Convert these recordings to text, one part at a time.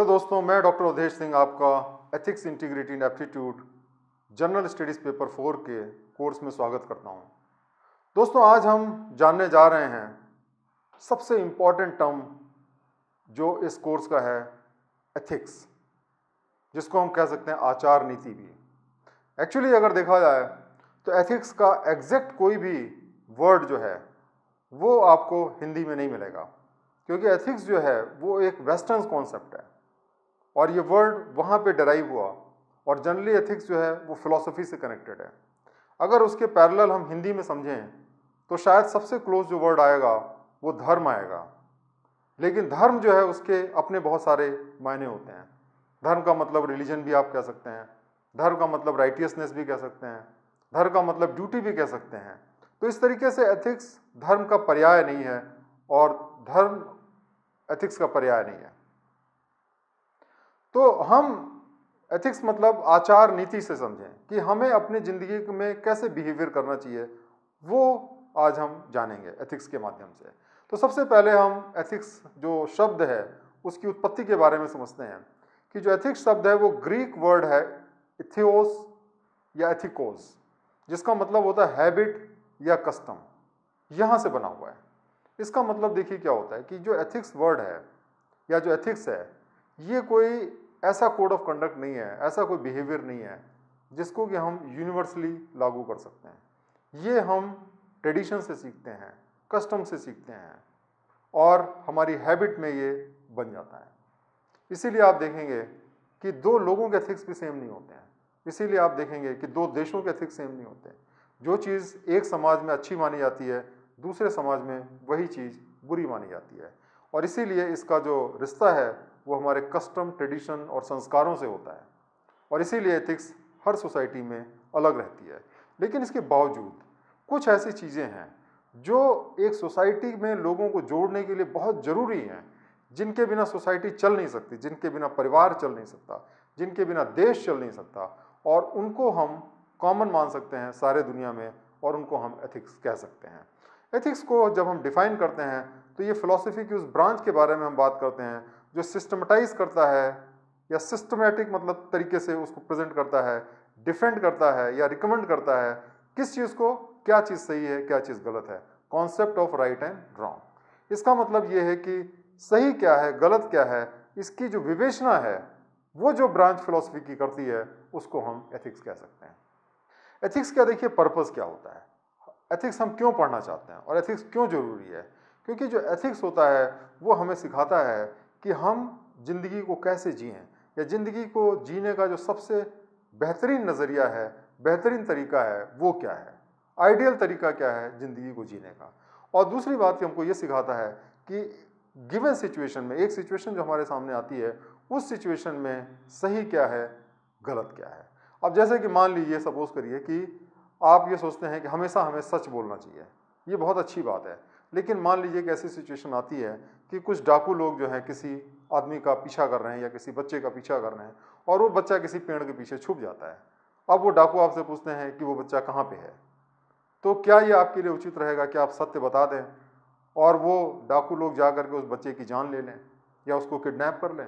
Hello दोस्तों, मैं doctor Awadhesh Singh आपका ethics, integrity and aptitude general studies paper 4 के कोर्स में स्वागत करता हूं। दोस्तों, आज हम जानने जा रहे हैं सबसे इम्पॉर्टेंट टर्म जो इस कोर्स का है, एथिक्स, जिसको हम कह सकते हैं आचार नीति भी। एक्चुअली अगर देखा जाए तो एथिक्स का एग्जैक्ट कोई भी वर्ड जो है वो आपको हिंदी में नहीं मिलेगा, क्योंकि एथिक्स जो है वो एक वेस्टर्न कॉन्सेप्ट है और ये वर्ड वहाँ पे डराइव हुआ। और जनरली एथिक्स जो है वो फिलॉसफी से कनेक्टेड है। अगर उसके पैरेलल हम हिंदी में समझें तो शायद सबसे क्लोज जो वर्ड आएगा वो धर्म आएगा। लेकिन धर्म जो है उसके अपने बहुत सारे मायने होते हैं। धर्म का मतलब रिलीजन भी आप कह सकते हैं, धर्म का मतलब राइटियसनेस भी कह सकते हैं, धर्म का मतलब ड्यूटी भी कह सकते हैं। तो इस तरीके से एथिक्स धर्म का पर्याय नहीं है और धर्म एथिक्स का पर्याय नहीं है। तो हम एथिक्स मतलब आचार नीति से समझें कि हमें अपनी ज़िंदगी में कैसे बिहेवियर करना चाहिए, वो आज हम जानेंगे एथिक्स के माध्यम से। तो सबसे पहले हम एथिक्स जो शब्द है उसकी उत्पत्ति के बारे में समझते हैं कि जो एथिक्स शब्द है वो ग्रीक वर्ड है इथियोस या एथिकोस, जिसका मतलब होता है हैबिट या कस्टम, यहाँ से बना हुआ है। इसका मतलब देखिए क्या होता है कि जो एथिक्स वर्ड है या जो एथिक्स है ये कोई ऐसा कोड ऑफ कंडक्ट नहीं है, ऐसा कोई बिहेवियर नहीं है जिसको कि हम यूनिवर्सली लागू कर सकते हैं। ये हम ट्रेडिशन से सीखते हैं, कस्टम से सीखते हैं और हमारी हैबिट में ये बन जाता है। इसीलिए आप देखेंगे कि दो लोगों के एथिक्स भी सेम नहीं होते हैं। इसीलिए आप देखेंगे कि दो देशों के एथिक्स सेम नहीं होते हैं। जो चीज़ एक समाज में अच्छी मानी जाती है दूसरे समाज में वही चीज़ बुरी मानी जाती है। और इसीलिए इसका जो रिश्ता है वो हमारे कस्टम, ट्रेडिशन और संस्कारों से होता है। और इसीलिए एथिक्स हर सोसाइटी में अलग रहती है। लेकिन इसके बावजूद कुछ ऐसी चीज़ें हैं जो एक सोसाइटी में लोगों को जोड़ने के लिए बहुत ज़रूरी हैं, जिनके बिना सोसाइटी चल नहीं सकती, जिनके बिना परिवार चल नहीं सकता, जिनके बिना देश चल नहीं सकता, और उनको हम कॉमन मान सकते हैं सारे दुनिया में और उनको हम एथिक्स कह सकते हैं। एथिक्स को जब हम डिफाइन करते हैं तो ये फिलॉसफी की उस ब्रांच के बारे में हम बात करते हैं जो सिस्टमेटाइज करता है या सिस्टमेटिक मतलब तरीके से उसको प्रेजेंट करता है, डिफेंड करता है या रिकमेंड करता है किस चीज़ को, क्या चीज़ सही है क्या चीज़ गलत है। Concept of right and wrong, इसका मतलब ये है कि सही क्या है गलत क्या है, इसकी जो विवेचना है वो जो ब्रांच फिलॉसफी की करती है उसको हम एथिक्स कह सकते हैं। एथिक्स का देखिए पर्पस क्या होता है, एथिक्स हम क्यों पढ़ना चाहते हैं और एथिक्स क्यों जरूरी है। क्योंकि जो एथिक्स होता है वो हमें सिखाता है कि हम जिंदगी को कैसे जिएं, या जिंदगी को जीने का जो सबसे बेहतरीन नज़रिया है, बेहतरीन तरीका है वो क्या है, आइडियल तरीका क्या है जिंदगी को जीने का। और दूसरी बात कि हमको ये सिखाता है कि गिवन सिचुएशन में, एक सिचुएशन जो हमारे सामने आती है उस सिचुएशन में सही क्या है गलत क्या है। अब जैसे कि मान लीजिए, सपोज करिए कि आप ये सोचते हैं कि हमेशा हमें सच बोलना चाहिए, ये बहुत अच्छी बात है। लेकिन मान लीजिए कि ऐसी सिचुएशन आती है कि कुछ डाकू लोग जो हैं किसी आदमी का पीछा कर रहे हैं या किसी बच्चे का पीछा कर रहे हैं और वो बच्चा किसी पेड़ के पीछे छुप जाता है। अब वो डाकू आपसे पूछते हैं कि वो बच्चा कहाँ पे है, तो क्या ये आपके लिए उचित रहेगा कि आप सत्य बता दें और वो डाकू लोग जा करके उस बच्चे की जान ले लें या उसको किडनैप कर लें,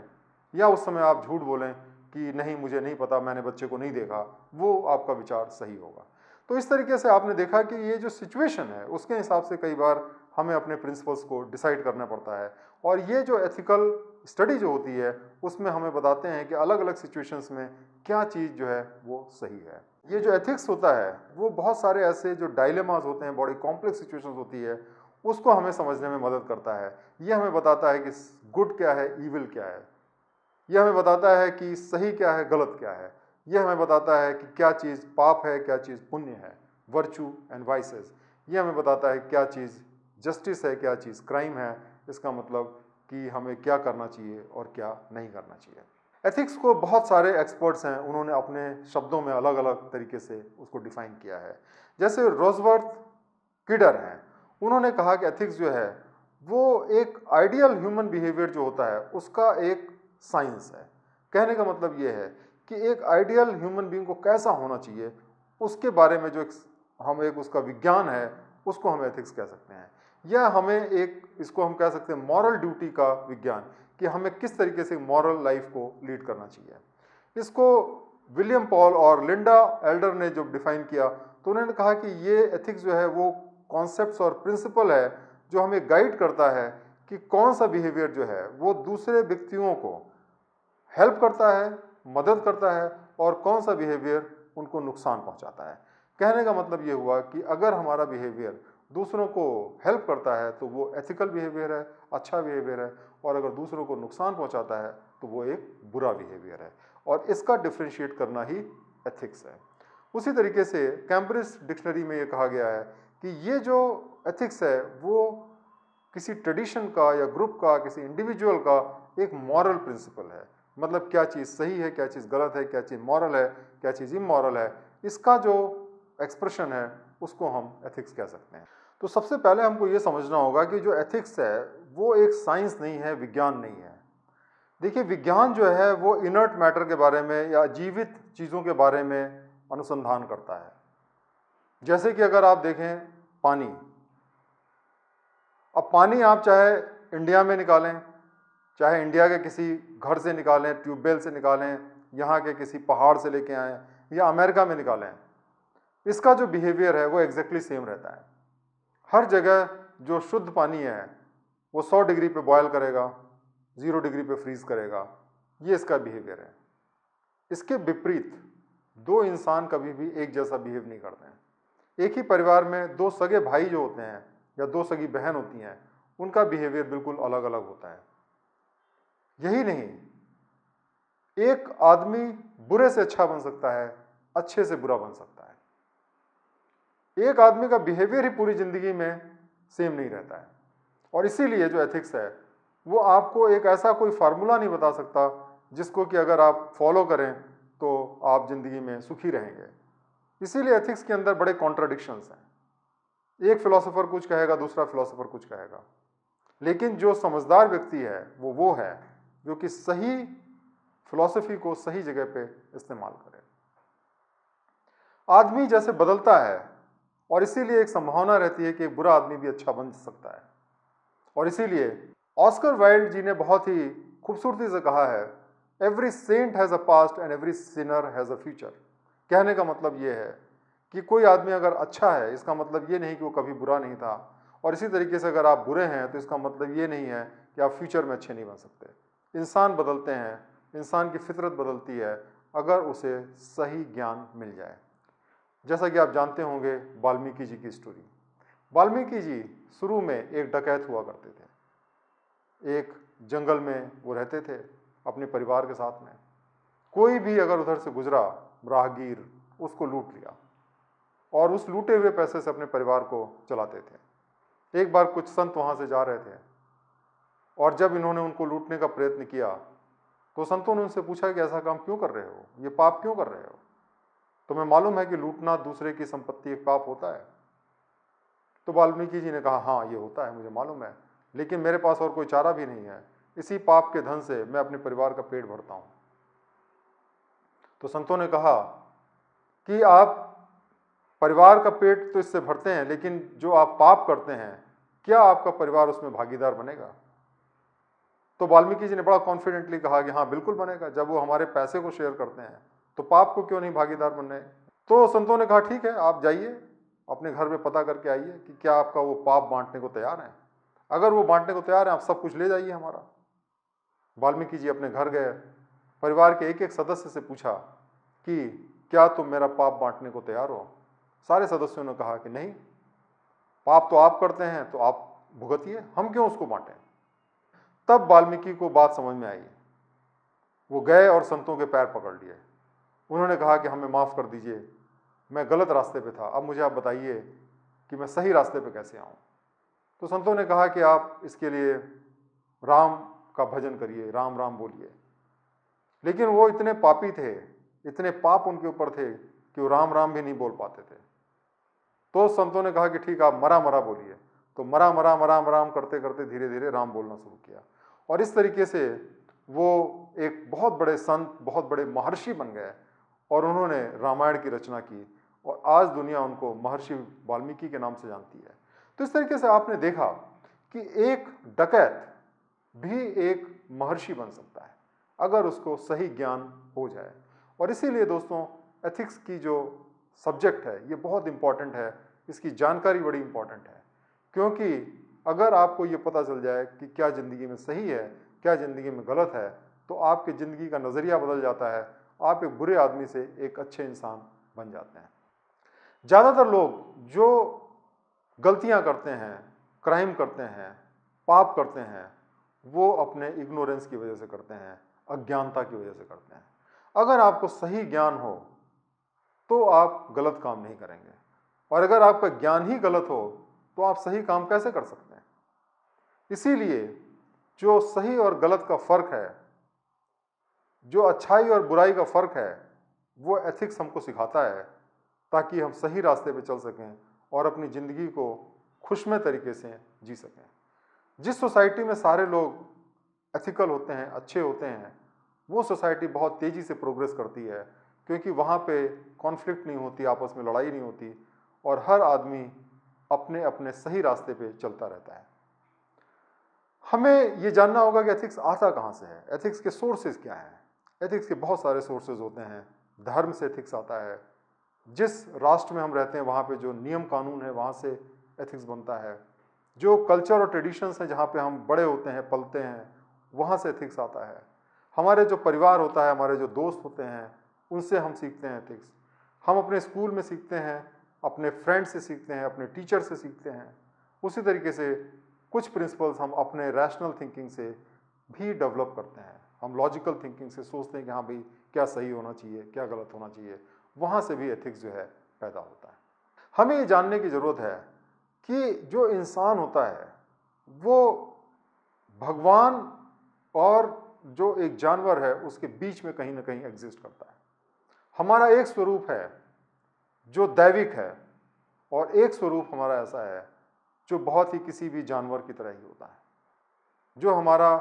या उस समय आप झूठ बोलें कि नहीं मुझे नहीं पता, मैंने बच्चे को नहीं देखा, वो आपका विचार सही होगा। तो इस तरीके से आपने देखा कि ये जो सिचुएशन है उसके हिसाब से कई बार हमें अपने प्रिंसिपल्स को डिसाइड करना पड़ता है। और ये जो एथिकल स्टडी जो होती है उसमें हमें बताते हैं कि अलग अलग सिचुएशंस में क्या चीज़ जो है वो सही है। ये जो एथिक्स होता है वो बहुत सारे ऐसे जो डायलेमास होते हैं, बड़ी कॉम्प्लेक्स सिचुएशंस होती है, उसको हमें समझने में मदद करता है। ये हमें बताता है कि गुड क्या है, ईविल क्या है, यह हमें बताता है कि सही क्या है गलत क्या है, यह हमें बताता है कि क्या चीज़ पाप है क्या चीज़ पुण्य है, वर्चू एंड वाइसेस, यह हमें बताता है क्या चीज़ जस्टिस है क्या चीज़ क्राइम है। इसका मतलब कि हमें क्या करना चाहिए और क्या नहीं करना चाहिए। एथिक्स को बहुत सारे एक्सपर्ट्स हैं, उन्होंने अपने शब्दों में अलग अलग तरीके से उसको डिफाइन किया है। जैसे रोजवर्थ किडर हैं, उन्होंने कहा कि एथिक्स जो है वो एक आइडियल ह्यूमन बिहेवियर जो होता है उसका एक साइंस है। कहने का मतलब ये है कि एक आइडियल ह्यूमन बीइंग को कैसा होना चाहिए उसके बारे में जो एक उसका विज्ञान है उसको हम एथिक्स कह सकते हैं। या हमें एक, इसको हम कह सकते हैं मॉरल ड्यूटी का विज्ञान, कि हमें किस तरीके से मॉरल लाइफ को लीड करना चाहिए। इसको विलियम पॉल और लिंडा एल्डर ने जब डिफाइन किया तो उन्होंने कहा कि ये एथिक्स जो है वो कॉन्सेप्ट्स और प्रिंसिपल है जो हमें गाइड करता है कि कौन सा बिहेवियर जो है वो दूसरे व्यक्तियों को हेल्प करता है, मदद करता है, और कौन सा बिहेवियर उनको नुकसान पहुंचाता है। कहने का मतलब ये हुआ कि अगर हमारा बिहेवियर दूसरों को हेल्प करता है तो वो एथिकल बिहेवियर है, अच्छा बिहेवियर है, और अगर दूसरों को नुकसान पहुंचाता है तो वो एक बुरा बिहेवियर है, और इसका डिफ्रेंशिएट करना ही एथिक्स है। उसी तरीके से कैम्ब्रिज डिक्शनरी में ये कहा गया है कि ये जो एथिक्स है वो किसी ट्रेडिशन का या ग्रुप का, किसी इंडिविजुअल का एक मॉरल प्रिंसिपल है। मतलब क्या चीज़ सही है, क्या चीज़ गलत है, क्या चीज़ मॉरल है, क्या चीज़ इमॉरल है, इसका जो एक्सप्रेशन है उसको हम एथिक्स कह सकते हैं। तो सबसे पहले हमको ये समझना होगा कि जो एथिक्स है वो एक साइंस नहीं है, विज्ञान नहीं है। देखिए, विज्ञान जो है वो इनर्ट मैटर के बारे में या जीवित चीज़ों के बारे में अनुसंधान करता है। जैसे कि अगर आप देखें पानी, अब पानी आप चाहे इंडिया में निकालें, चाहे इंडिया के किसी घर से निकालें, ट्यूबवेल से निकालें, यहाँ के किसी पहाड़ से लेके आएँ, या अमेरिका में निकालें, इसका जो बिहेवियर है वो एग्जैक्टली सेम रहता है। हर जगह जो शुद्ध पानी है वो 100 डिग्री पे बॉयल करेगा, 0 डिग्री पे फ्रीज करेगा, ये इसका बिहेवियर है। इसके विपरीत दो इंसान कभी भी एक जैसा बिहेव नहीं करते हैं। एक ही परिवार में दो सगे भाई जो होते हैं या दो सगी बहन होती हैं, उनका बिहेवियर बिल्कुल अलग अलग होता है। यही नहीं, एक आदमी बुरे से अच्छा बन सकता है, अच्छे से बुरा बन सकता है। एक आदमी का बिहेवियर ही पूरी जिंदगी में सेम नहीं रहता है। और इसीलिए जो एथिक्स है वो आपको एक ऐसा कोई फार्मूला नहीं बता सकता जिसको कि अगर आप फॉलो करें तो आप जिंदगी में सुखी रहेंगे। इसीलिए एथिक्स के अंदर बड़े कॉन्ट्राडिक्शंस हैं। एक फिलोसोफर कुछ कहेगा, दूसरा फिलोसोफर कुछ कहेगा, लेकिन जो समझदार व्यक्ति है वो है जो कि सही फिलॉसफी को सही जगह पे इस्तेमाल करे। आदमी जैसे बदलता है और इसीलिए एक संभावना रहती है कि एक बुरा आदमी भी अच्छा बन सकता है। और इसीलिए ऑस्कर वाइल्ड जी ने बहुत ही खूबसूरती से कहा है, every saint has a past and every sinner has a future. कहने का मतलब ये है कि कोई आदमी अगर अच्छा है इसका मतलब ये नहीं कि वो कभी बुरा नहीं था, और इसी तरीके से अगर आप बुरे हैं तो इसका मतलब ये नहीं है कि आप फ्यूचर में अच्छे नहीं बन सकते। इंसान बदलते हैं, इंसान की फितरत बदलती है अगर उसे सही ज्ञान मिल जाए। जैसा कि आप जानते होंगे वाल्मीकि जी की स्टोरी। वाल्मीकि जी शुरू में एक डकैत हुआ करते थे। एक जंगल में वो रहते थे अपने परिवार के साथ में। कोई भी अगर उधर से गुजरा राहगीर, उसको लूट लिया और उस लूटे हुए पैसे से अपने परिवार को चलाते थे। एक बार कुछ संत वहाँ से जा रहे थे और जब इन्होंने उनको लूटने का प्रयत्न किया तो संतों ने उनसे पूछा कि ऐसा काम क्यों कर रहे हो, ये पाप क्यों कर रहे हो? तुम्हें मालूम है कि लूटना दूसरे की संपत्ति एक पाप होता है? तो वाल्मीकि जी ने कहा, हाँ ये होता है, मुझे मालूम है, लेकिन मेरे पास और कोई चारा भी नहीं है। इसी पाप के धन से मैं अपने परिवार का पेट भरता हूँ। तो संतों ने कहा कि आप परिवार का पेट तो इससे भरते हैं, लेकिन जो आप पाप करते हैं क्या आपका परिवार उसमें भागीदार बनेगा? तो वाल्मीकि जी ने बड़ा कॉन्फिडेंटली कहा कि हाँ बिल्कुल बनेगा। जब वो हमारे पैसे को शेयर करते हैं तो पाप को क्यों नहीं भागीदार बनने। तो संतों ने कहा ठीक है, आप जाइए अपने घर में पता करके आइए कि क्या आपका वो पाप बांटने को तैयार है। अगर वो बांटने को तैयार है आप सब कुछ ले जाइए हमारा। वाल्मीकि जी अपने घर गए, परिवार के एक एक सदस्य से पूछा कि क्या तुम मेरा पाप बांटने को तैयार हो? सारे सदस्यों ने कहा कि नहीं, पाप तो आप करते हैं तो आप भुगतिए, हम क्यों उसको बांटें। तब वाल्मीकि को बात समझ में आई। वो गए और संतों के पैर पकड़ लिए। उन्होंने कहा कि हमें माफ़ कर दीजिए, मैं गलत रास्ते पे था, अब मुझे आप बताइए कि मैं सही रास्ते पे कैसे आऊँ। तो संतों ने कहा कि आप इसके लिए राम का भजन करिए, राम राम बोलिए। लेकिन वो इतने पापी थे, इतने पाप उनके ऊपर थे कि वो राम राम भी नहीं बोल पाते थे। तो संतों ने कहा कि ठीक, आप मरा मरा बोलिए। तो मरा मरा मरा मराम करते करते धीरे धीरे राम बोलना शुरू किया, और इस तरीके से वो एक बहुत बड़े संत, बहुत बड़े महर्षि बन गए और उन्होंने रामायण की रचना की, और आज दुनिया उनको महर्षि वाल्मीकि के नाम से जानती है। तो इस तरीके से आपने देखा कि एक डकैत भी एक महर्षि बन सकता है अगर उसको सही ज्ञान हो जाए। और इसीलिए दोस्तों एथिक्स की जो सब्जेक्ट है ये बहुत इंपॉर्टेंट है, इसकी जानकारी बड़ी इंपॉर्टेंट है, क्योंकि अगर आपको ये पता चल जाए कि क्या ज़िंदगी में सही है, क्या ज़िंदगी में गलत है, तो आपकी ज़िंदगी का नज़रिया बदल जाता है, आप एक बुरे आदमी से एक अच्छे इंसान बन जाते हैं। ज़्यादातर लोग जो गलतियां करते हैं, क्राइम करते हैं, पाप करते हैं, वो अपने इग्नोरेंस की वजह से करते हैं, अज्ञानता की वजह से करते हैं। अगर आपको सही ज्ञान हो तो आप गलत काम नहीं करेंगे, और अगर आपका ज्ञान ही गलत हो तो आप सही काम कैसे कर सकते हैं। इसीलिए जो सही और गलत का फर्क है, जो अच्छाई और बुराई का फर्क है, वो एथिक्स हमको सिखाता है, ताकि हम सही रास्ते पे चल सकें और अपनी ज़िंदगी को खुशमय तरीके से जी सकें। जिस सोसाइटी में सारे लोग एथिकल होते हैं, अच्छे होते हैं, वो सोसाइटी बहुत तेज़ी से प्रोग्रेस करती है, क्योंकि वहाँ पे कॉन्फ्लिक्ट नहीं होती, आपस में लड़ाई नहीं होती, और हर आदमी अपने अपने सही रास्ते पे चलता रहता है। हमें ये जानना होगा कि एथिक्स आता कहाँ से है, एथिक्स के सोर्सेज क्या हैं। एथिक्स के बहुत सारे सोर्सेज होते हैं। धर्म से एथिक्स आता है, जिस राष्ट्र में हम रहते हैं वहाँ पे जो नियम कानून है वहाँ से एथिक्स बनता है, जो कल्चर और ट्रेडिशंस हैं जहाँ पे हम बड़े होते हैं, पलते हैं, वहाँ से एथिक्स आता है। हमारे जो परिवार होता है, हमारे जो दोस्त होते हैं, उनसे हम सीखते हैं एथिक्स। हम अपने स्कूल में सीखते हैं, अपने फ्रेंड से सीखते हैं, अपने टीचर से सीखते हैं। उसी तरीके से कुछ प्रिंसिपल्स हम अपने रैशनल थिंकिंग से भी डेवलप करते हैं। हम लॉजिकल थिंकिंग से सोचते हैं कि हाँ भाई क्या सही होना चाहिए, क्या गलत होना चाहिए, वहाँ से भी एथिक्स जो है पैदा होता है। हमें ये जानने की ज़रूरत है कि जो इंसान होता है वो भगवान और जो एक जानवर है उसके बीच में कहीं ना कहीं एग्जिस्ट करता है। हमारा एक स्वरूप है जो दैविक है, और एक स्वरूप हमारा ऐसा है जो बहुत ही किसी भी जानवर की तरह ही होता है। जो हमारा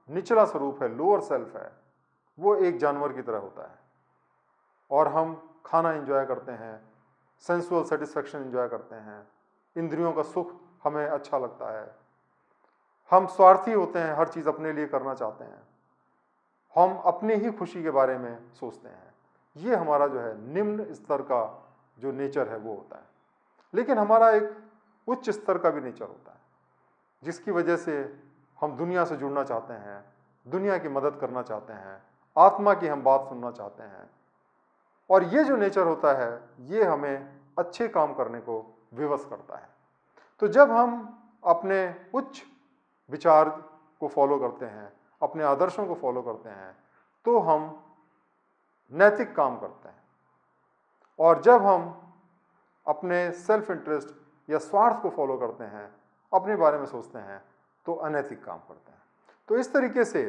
निचला स्वरूप है, लोअर सेल्फ है, वो एक जानवर की तरह होता है, और हम खाना एंजॉय करते हैं, सेंसुअल सेटिस्फैक्शन एंजॉय करते हैं, इंद्रियों का सुख हमें अच्छा लगता है, हम स्वार्थी होते हैं, हर चीज़ अपने लिए करना चाहते हैं, हम अपनी ही खुशी के बारे में सोचते हैं। ये हमारा जो है निम्न स्तर का जो नेचर है वो होता है। लेकिन हमारा एक उच्च स्तर का भी नेचर होता है, जिसकी वजह से हम दुनिया से जुड़ना चाहते हैं, दुनिया की मदद करना चाहते हैं, आत्मा की हम बात सुनना चाहते हैं। और ये जो नेचर होता है ये हमें अच्छे काम करने को विवश करता है। तो जब हम अपने उच्च विचार को फॉलो करते हैं, अपने आदर्शों को फॉलो करते हैं, तो हम नैतिक काम करते हैं। और जब हम अपने सेल्फ इंटरेस्ट या स्वार्थ को फॉलो करते हैं, अपने बारे में सोचते हैं, तो अनैतिक काम करते हैं। तो इस तरीके से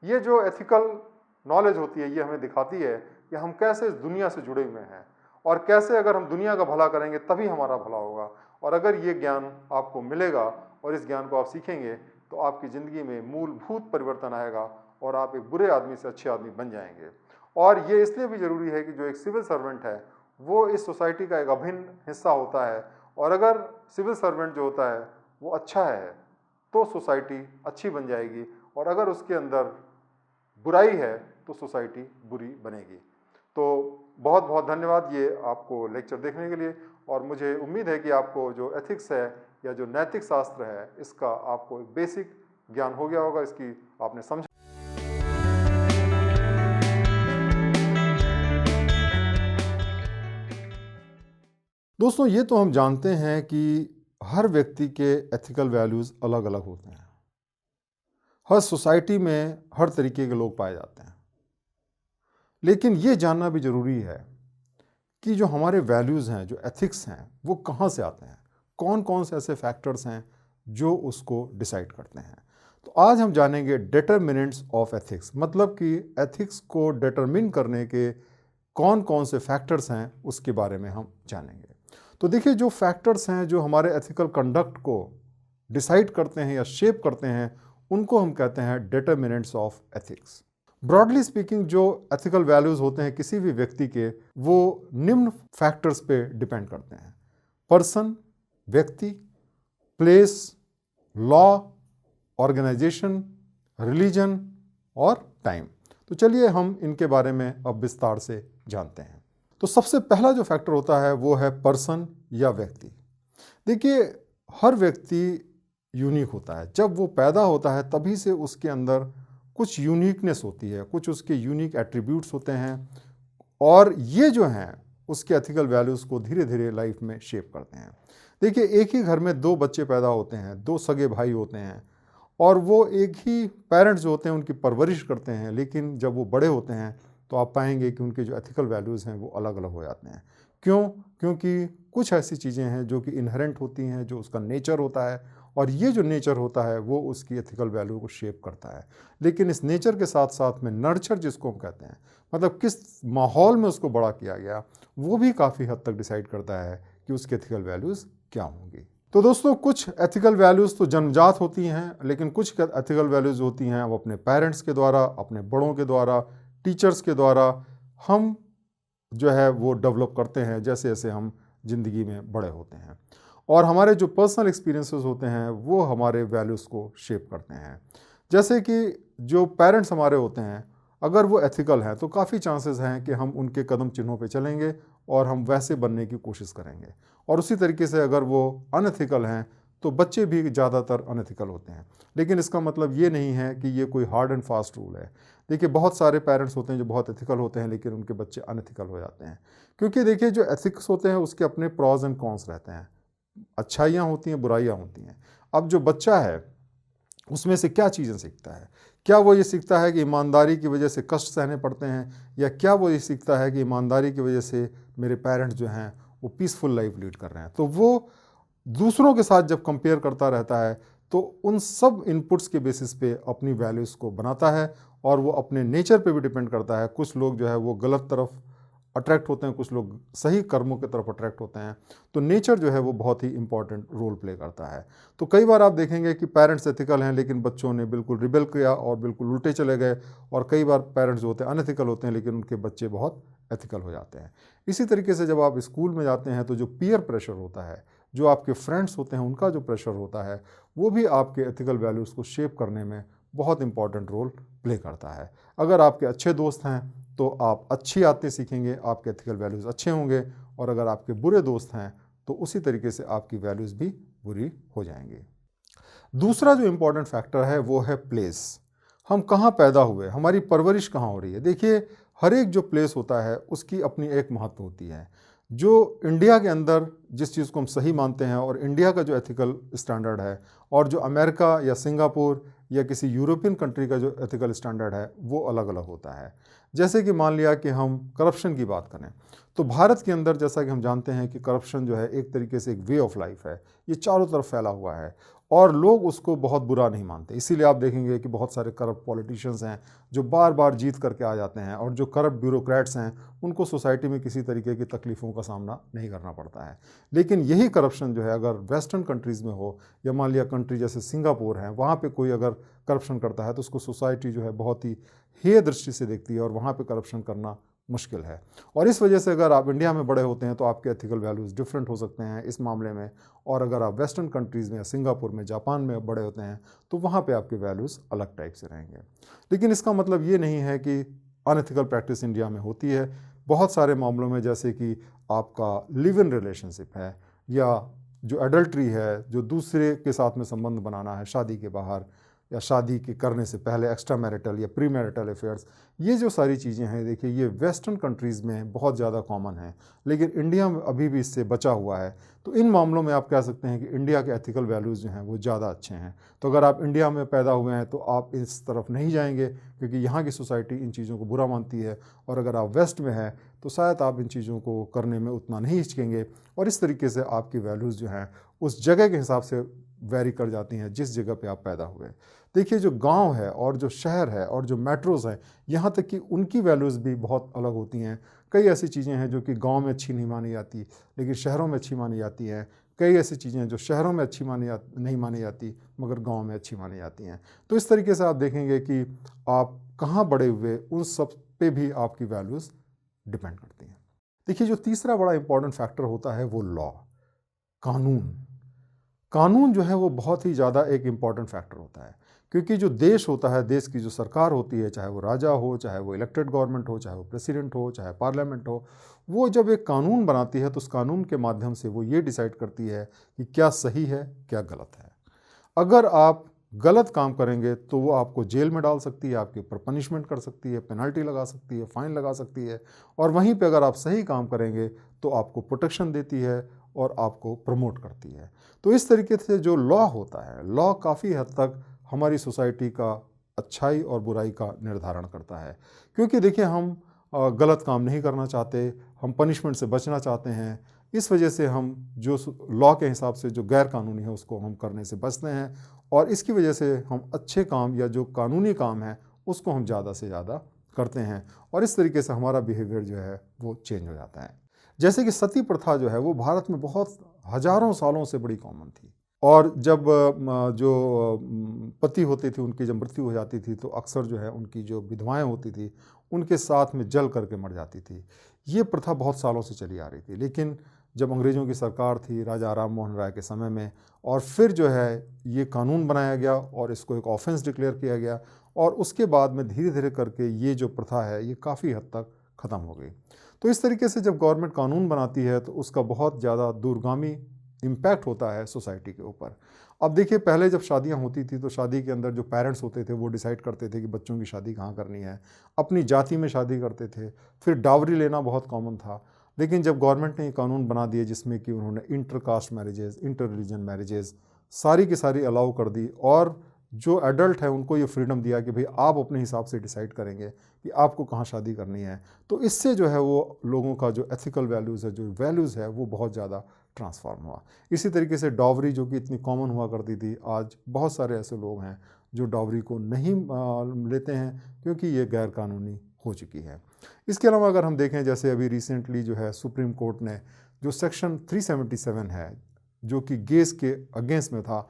ये जो एथिकल नॉलेज होती है ये हमें दिखाती है कि हम कैसे इस दुनिया से जुड़े हुए हैं, और कैसे अगर हम दुनिया का भला करेंगे तभी हमारा भला होगा। और अगर ये ज्ञान आपको मिलेगा और इस ज्ञान को आप सीखेंगे तो आपकी ज़िंदगी में मूलभूत परिवर्तन आएगा, और आप एक बुरे आदमी से अच्छे आदमी बन जाएंगे। और ये इसलिए भी ज़रूरी है कि जो एक सिविल सर्वेंट है वो इस सोसाइटी का एक अभिन्न हिस्सा होता है, और अगर सिविल सर्वेंट जो होता है वो अच्छा है तो सोसाइटी अच्छी बन जाएगी, और अगर उसके अंदर बुराई है तो सोसाइटी बुरी बनेगी। तो बहुत बहुत धन्यवाद ये आपको लेक्चर देखने के लिए, और मुझे उम्मीद है कि आपको जो एथिक्स है या जो नैतिक शास्त्र है इसका आपको एक बेसिक ज्ञान हो गया होगा, इसकी आपने समझा। दोस्तों ये तो हम जानते हैं कि हर व्यक्ति के एथिकल वैल्यूज़ अलग अलग होते हैं। हर सोसाइटी में हर तरीके के लोग पाए जाते हैं, लेकिन ये जानना भी ज़रूरी है कि जो हमारे वैल्यूज़ हैं, जो एथिक्स हैं, वो कहाँ से आते हैं, कौन कौन से ऐसे फैक्टर्स हैं जो उसको डिसाइड करते हैं। तो आज हम जानेंगे डिटरमिनेंट्स ऑफ एथिक्स, मतलब कि एथिक्स को डिटरमिन करने के कौन कौन से फैक्टर्स हैं उसके बारे में हम जानेंगे। तो देखिए, जो फैक्टर्स हैं जो हमारे एथिकल कंडक्ट को डिसाइड करते हैं या शेप करते हैं, उनको हम कहते हैं determinants of ethics. Broadly speaking जो एथिकल वैल्यूज़ होते हैं किसी भी व्यक्ति के, वो निम्न फैक्टर्स पे डिपेंड करते हैं: पर्सन, व्यक्ति, प्लेस, लॉ, ऑर्गेनाइजेशन, रिलीजन और टाइम। तो चलिए हम इनके बारे में अब विस्तार से जानते हैं। तो सबसे पहला जो फैक्टर होता है वो है पर्सन या व्यक्ति। देखिए, हर व्यक्ति यूनिक होता है। जब वो पैदा होता है तभी से उसके अंदर कुछ यूनिकनेस होती है, कुछ उसके यूनिक एट्रीब्यूट्स होते हैं, और ये जो हैं उसके एथिकल वैल्यूज़ को धीरे धीरे लाइफ में शेप करते हैं। देखिए, एक ही घर में दो बच्चे पैदा होते हैं, दो सगे भाई होते हैं, और वो एक ही पेरेंट्स जो होते हैं उनकी परवरिश करते हैं, लेकिन जब वो बड़े होते हैं तो आप पाएंगे कि उनके जो एथिकल वैल्यूज़ हैं वो अलग अलग हो जाते हैं। क्यों? क्योंकि कुछ ऐसी चीज़ें हैं जो कि इनहेरेंट होती हैं, जो उसका नेचर होता है, और ये जो नेचर होता है वो उसकी एथिकल वैल्यू को शेप करता है। लेकिन इस नेचर के साथ साथ में नर्चर जिसको हम कहते हैं, मतलब किस माहौल में उसको बड़ा किया गया, वो भी काफ़ी हद तक डिसाइड करता है कि उसकी एथिकल वैल्यूज़ क्या होंगी। तो दोस्तों, कुछ एथिकल वैल्यूज़ तो जन्मजात होती हैं, लेकिन कुछ एथिकल वैल्यूज़ होती हैं वो अपने पेरेंट्स के द्वारा, अपने बड़ों के द्वारा, टीचर्स के द्वारा हम जो है वो डेवलप करते हैं जैसे जैसे हम ज़िंदगी में बड़े होते हैं। और हमारे जो पर्सनल एक्सपीरियंसेस होते हैं वो हमारे वैल्यूज़ को शेप करते हैं। जैसे कि जो पेरेंट्स हमारे होते हैं, अगर वो एथिकल हैं तो काफ़ी चांसेस हैं कि हम उनके कदम चिन्हों पे चलेंगे और हम वैसे बनने की कोशिश करेंगे। और उसी तरीके से अगर वो अनएथिकल हैं तो बच्चे भी ज़्यादातर अनएथिकल होते हैं। लेकिन इसका मतलब ये नहीं है कि ये कोई हार्ड एंड फास्ट रूल है। देखिए, बहुत सारे पेरेंट्स होते हैं जो बहुत एथिकल होते हैं लेकिन उनके बच्चे अनएथिकल हो जाते हैं। क्योंकि देखिए, जो एथिक्स होते हैं उसके अपने प्रॉज एंड कॉन्स रहते हैं, अच्छाइयाँ होती हैं, बुराइयाँ होती हैं। अब जो बच्चा है उसमें से क्या चीज़ें सीखता है? क्या वो ये सीखता है कि ईमानदारी की वजह से कष्ट सहने पड़ते हैं, या क्या वो ये सीखता है कि ईमानदारी की वजह से मेरे पेरेंट्स जो हैं वो पीसफुल लाइफ लीड कर रहे हैं? तो वो दूसरों के साथ जब कंपेयर करता रहता है तो उन सब इनपुट्स के बेसिस पे अपनी वैल्यूज़ को बनाता है, और वो अपने नेचर पे भी डिपेंड करता है। कुछ लोग जो है वो गलत तरफ अट्रैक्ट होते हैं, कुछ लोग सही कर्मों की तरफ अट्रैक्ट होते हैं। तो नेचर जो है वो बहुत ही इंपॉर्टेंट रोल प्ले करता है। तो कई बार आप देखेंगे कि पेरेंट्स एथिकल हैं लेकिन बच्चों ने बिल्कुल रिबेल किया और बिल्कुल उल्टे चले गए, और कई बार पेरेंट्स जो होते हैं अनएथिकल होते हैं लेकिन उनके बच्चे बहुत एथिकल हो जाते हैं। इसी तरीके से जब आप स्कूल में जाते हैं तो जो पीयर प्रेशर होता है, जो आपके फ्रेंड्स होते हैं उनका जो प्रेशर होता है, वो भी आपके एथिकल वैल्यूज़ को शेप करने में बहुत इंपॉर्टेंट रोल प्ले करता है। अगर आपके अच्छे दोस्त हैं तो आप अच्छी आदतें सीखेंगे, आपके एथिकल वैल्यूज़ अच्छे होंगे, और अगर आपके बुरे दोस्त हैं तो उसी तरीके से आपकी वैल्यूज़ भी बुरी हो जाएंगी। दूसरा जो इम्पोर्टेंट फैक्टर है वो है प्लेस। हम कहाँ पैदा हुए, हमारी परवरिश कहाँ हो रही है। देखिए, हर एक जो प्लेस होता है उसकी अपनी एक महत्व होती है। जो इंडिया के अंदर जिस चीज़ को हम सही मानते हैं, और इंडिया का जो एथिकल स्टैंडर्ड है, और जो अमेरिका या सिंगापुर या किसी यूरोपियन कंट्री का जो एथिकल स्टैंडर्ड है वो अलग अलग होता है। जैसे कि मान लिया कि हम करप्शन की बात करें, तो भारत के अंदर जैसा कि हम जानते हैं कि करप्शन जो है एक तरीके से एक वे ऑफ लाइफ है, ये चारों तरफ फैला हुआ है, और लोग उसको बहुत बुरा नहीं मानते। इसीलिए आप देखेंगे कि बहुत सारे करप्ट पॉलिटिशियंस हैं जो बार बार जीत करके आ जाते हैं, और जो करप्ट ब्यूरोक्रेट्स हैं उनको सोसाइटी में किसी तरीके की तकलीफ़ों का सामना नहीं करना पड़ता है। लेकिन यही करप्शन जो है अगर वेस्टर्न कंट्रीज़ में हो, या मान लिया कंट्री जैसे सिंगापुर है, वहाँ पे कोई अगर करप्शन करता है तो उसको सोसाइटी जो है बहुत ही हेय दृष्टि से देखती है, और वहाँ पे करप्शन करना मुश्किल है। और इस वजह से अगर आप इंडिया में बड़े होते हैं तो आपके एथिकल वैल्यूज़ डिफरेंट हो सकते हैं इस मामले में, और अगर आप वेस्टर्न कंट्रीज़ में या सिंगापुर में, जापान में बड़े होते हैं तो वहाँ पे आपके वैल्यूज़ अलग टाइप से रहेंगे। लेकिन इसका मतलब ये नहीं है कि अनएथिकल प्रैक्टिस इंडिया में होती है। बहुत सारे मामलों में, जैसे कि आपका लिव इन रिलेशनशिप है, या जो एडल्ट्री है, जो दूसरे के साथ में संबंध बनाना है शादी के बाहर, या शादी के करने से पहले एक्स्ट्रा मैरिटल या प्री मैरिटल अफेयर्स, ये जो सारी चीज़ें हैं, देखिए ये वेस्टर्न कंट्रीज़ में बहुत ज़्यादा कॉमन है, लेकिन इंडिया में अभी भी इससे बचा हुआ है। तो इन मामलों में आप कह सकते हैं कि इंडिया के एथिकल वैल्यूज़ जो हैं वो ज़्यादा अच्छे हैं। तो अगर आप इंडिया में पैदा हुए हैं तो आप इस तरफ नहीं जाएंगे, क्योंकि यहाँ की सोसाइटी इन चीज़ों को बुरा मानती है, और अगर आप वेस्ट में हैं तो शायद आप इन चीज़ों को करने में उतना नहीं हिचकेंगे, और इस तरीके से आपकी वैल्यूज़ जो हैं उस जगह के हिसाब से वेरी कर जाती हैं जिस जगह पे आप पैदा हुए। देखिए, जो गांव है और जो शहर है और जो मेट्रोज़ हैं, यहाँ तक कि उनकी वैल्यूज़ भी बहुत अलग होती हैं। कई ऐसी चीज़ें हैं जो कि गांव में अच्छी नहीं मानी जाती लेकिन शहरों में अच्छी मानी जाती हैं। कई ऐसी चीज़ें हैं जो शहरों में अच्छी नहीं मानी जाती मगर गांव में अच्छी मानी जाती हैं। तो इस तरीके से आप देखेंगे कि आप कहाँ बड़े हुए, उन सब पे भी आपकी वैल्यूज़ डिपेंड करती हैं। देखिए, जो तीसरा बड़ा इंपॉर्टेंट फैक्टर होता है वो लॉ, कानून। कानून जो है वो बहुत ही ज़्यादा एक इम्पॉर्टेंट फैक्टर होता है, क्योंकि जो देश होता है, देश की जो सरकार होती है, चाहे वो राजा हो, चाहे वो इलेक्टेड गवर्नमेंट हो, चाहे वो प्रेसिडेंट हो, चाहे पार्लियामेंट हो, वो जब एक कानून बनाती है तो उस कानून के माध्यम से वो ये डिसाइड करती है कि क्या सही है, क्या गलत है। अगर आप गलत काम करेंगे तो वो आपको जेल में डाल सकती है, आपके ऊपर पनिशमेंट कर सकती है, पेनल्टी लगा सकती है, फाइन लगा सकती है। और वहीं पे अगर आप सही काम करेंगे तो आपको प्रोटेक्शन देती है और आपको प्रमोट करती है। तो इस तरीके से जो लॉ होता है, लॉ काफ़ी हद तक हमारी सोसाइटी का अच्छाई और बुराई का निर्धारण करता है। क्योंकि देखिए, हम गलत काम नहीं करना चाहते, हम पनिशमेंट से बचना चाहते हैं। इस वजह से हम जो लॉ के हिसाब से जो गैर कानूनी है उसको हम करने से बचते हैं, और इसकी वजह से हम अच्छे काम या जो कानूनी काम है उसको हम ज़्यादा से ज़्यादा करते हैं, और इस तरीके से हमारा बिहेवियर जो है वो चेंज हो जाता है। जैसे कि सती प्रथा जो है वो भारत में बहुत हजारों सालों से बड़ी कॉमन थी, और जब पति होते थे उनकी जब मृत्यु हो जाती थी तो अक्सर जो है उनकी जो विधवाएं होती थी उनके साथ में जल करके मर जाती थी। ये प्रथा बहुत सालों से चली आ रही थी, लेकिन जब अंग्रेज़ों की सरकार थी राजा राम मोहन राय के समय में, और फिर जो है ये कानून बनाया गया और इसको एक ऑफेंस डिक्लेयर किया गया, और उसके बाद में धीरे धीरे करके ये जो प्रथा है ये काफ़ी हद तक ख़त्म हो गई। तो इस तरीके से जब गवर्नमेंट कानून बनाती है तो उसका बहुत ज़्यादा दूरगामी इम्पैक्ट होता है सोसाइटी के ऊपर। अब देखिए, पहले जब शादियां होती थी तो शादी के अंदर जो पेरेंट्स होते थे वो डिसाइड करते थे कि बच्चों की शादी कहाँ करनी है, अपनी जाति में शादी करते थे। फिर डावरी लेना बहुत कॉमन था। लेकिन जब गवर्नमेंट ने ये कानून बना दिए जिसमें कि उन्होंने inter caste marriages, inter religion marriages सारी की सारी अलाउ कर दी, और जो एडल्ट है उनको ये फ्रीडम दिया कि भाई आप अपने हिसाब से डिसाइड करेंगे कि आपको कहाँ शादी करनी है। तो इससे जो है वो लोगों का जो एथिकल वैल्यूज़ है, जो वैल्यूज़ है, वो बहुत ज़्यादा ट्रांसफॉर्म हुआ। इसी तरीके से डॉवरी जो कि इतनी कॉमन हुआ करती थी, आज बहुत सारे ऐसे लोग हैं जो डॉवरी को नहीं लेते हैं, क्योंकि ये गैर कानूनी हो चुकी है। इसके अलावा अगर हम देखें, जैसे अभी रिसेंटली जो है सुप्रीम कोर्ट ने जो सेक्शन 377 है जो कि गेस के अगेंस्ट में था,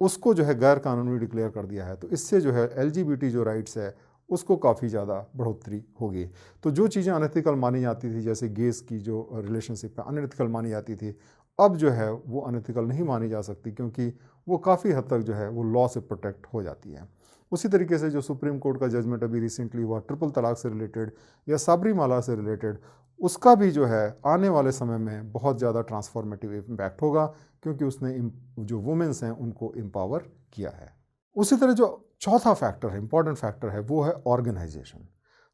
उसको जो है गैर कानूनी डिक्लेयर कर दिया है। तो इससे जो है LGBT जो राइट्स है उसको काफ़ी ज़्यादा बढ़ोतरी होगी। तो जो चीज़ें अनएथिकल मानी जाती थी, जैसे गेस की जो रिलेशनशिप है अनएथिकल मानी जाती थी, अब जो है वो अनएथिकल नहीं मानी जा सकती, क्योंकि वो काफ़ी हद तक जो है वो लॉ से प्रोटेक्ट हो जाती है। उसी तरीके से जो सुप्रीम कोर्ट का जजमेंट अभी रिसेंटली हुआ ट्रिपल तलाक से रिलेटेड या साबरीमाला से रिलेटेड, उसका भी जो है आने वाले समय में बहुत ज़्यादा ट्रांसफॉर्मेटिव इम्पैक्ट होगा, क्योंकि उसने जो वुमेन्स हैं उनको एम्पावर किया है। उसी तरह जो चौथा फैक्टर है, इंपॉर्टेंट फैक्टर है, वो है ऑर्गेनाइजेशन।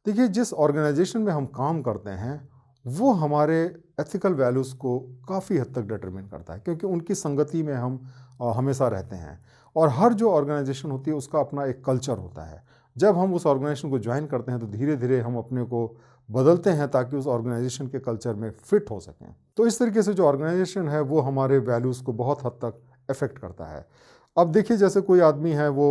देखिए, जिस ऑर्गेनाइजेशन में हम काम करते हैं वो हमारे एथिकल वैल्यूज़ को काफ़ी हद तक डिटरमिन करता है, क्योंकि उनकी संगति में हम हमेशा रहते हैं, और हर जो ऑर्गेनाइजेशन होती है उसका अपना एक कल्चर होता है। जब हम उस ऑर्गेनाइजेशन को ज्वाइन करते हैं तो धीरे धीरे हम अपने को बदलते हैं ताकि उस ऑर्गेनाइजेशन के कल्चर में फिट हो सकें। तो इस तरीके से जो ऑर्गेनाइजेशन है वो हमारे वैल्यूज़ को बहुत हद तक अफेक्ट करता है। अब देखिए, जैसे कोई आदमी है वो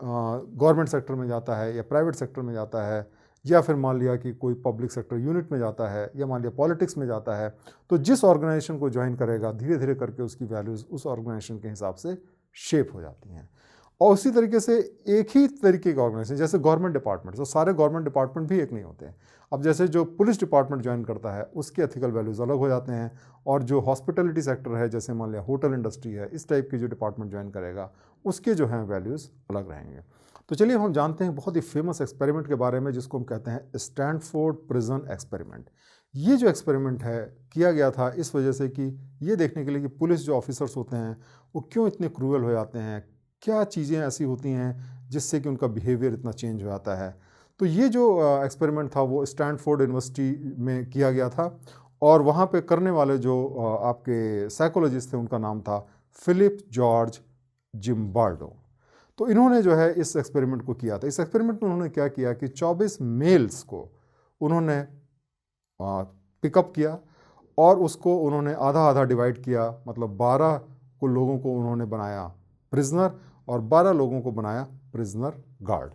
गवर्नमेंट सेक्टर में जाता है या प्राइवेट सेक्टर में जाता है, या फिर मान लिया कि कोई पब्लिक सेक्टर यूनिट में जाता है, या मान लिया पॉलिटिक्स में जाता है, तो जिस ऑर्गेनाइजेशन को ज्वाइन करेगा धीरे धीरे करके उसकी वैल्यूज़ उस ऑर्गेनाइजेशन के हिसाब से शेप हो जाती हैं। और उसी तरीके से एक ही तरीके का ऑर्गेनाइजेशन, जैसे गवर्नमेंट डिपार्टमेंट, तो सारे गवर्नमेंट डिपार्टमेंट भी एक नहीं होते हैं। अब जैसे जो पुलिस डिपार्टमेंट ज्वाइन करता है उसके एथिकल वैल्यूज़ अलग हो जाते हैं, और जो हॉस्पिटलिटी सेक्टर है, जैसे मान लिया होटल इंडस्ट्री है, इस टाइप की जो डिपार्टमेंट ज्वाइन करेगा उसके जो हैं वैल्यूज़ अलग रहेंगे। तो चलिए हम जानते हैं बहुत ही फेमस एक्सपेरिमेंट के बारे में, जिसको हम कहते हैं स्टैनफोर्ड प्रिजन एक्सपेरिमेंट। ये जो एक्सपेरिमेंट है किया गया था इस वजह से कि ये देखने के लिए कि पुलिस जो ऑफिसर्स होते हैं वो क्यों इतने क्रूअल हो जाते हैं, क्या चीज़ें ऐसी होती हैं जिससे कि उनका बिहेवियर इतना चेंज हो जाता है। तो ये जो एक्सपेरिमेंट था वो स्टैनफोर्ड यूनिवर्सिटी में किया गया था, और वहाँ पे करने वाले जो आपके साइकोलॉजिस्ट थे उनका नाम था फिलिप जॉर्ज जिम्बार्डो। तो इन्होंने जो है इस एक्सपेरिमेंट को किया था। इस एक्सपेरिमेंट में उन्होंने क्या किया कि 24 मेल्स को उन्होंने पिकअप किया, और उसको उन्होंने आधा आधा डिवाइड किया, मतलब 12 को लोगों को उन्होंने बनाया प्रिजनर और 12 लोगों को बनाया प्रिजनर गार्ड।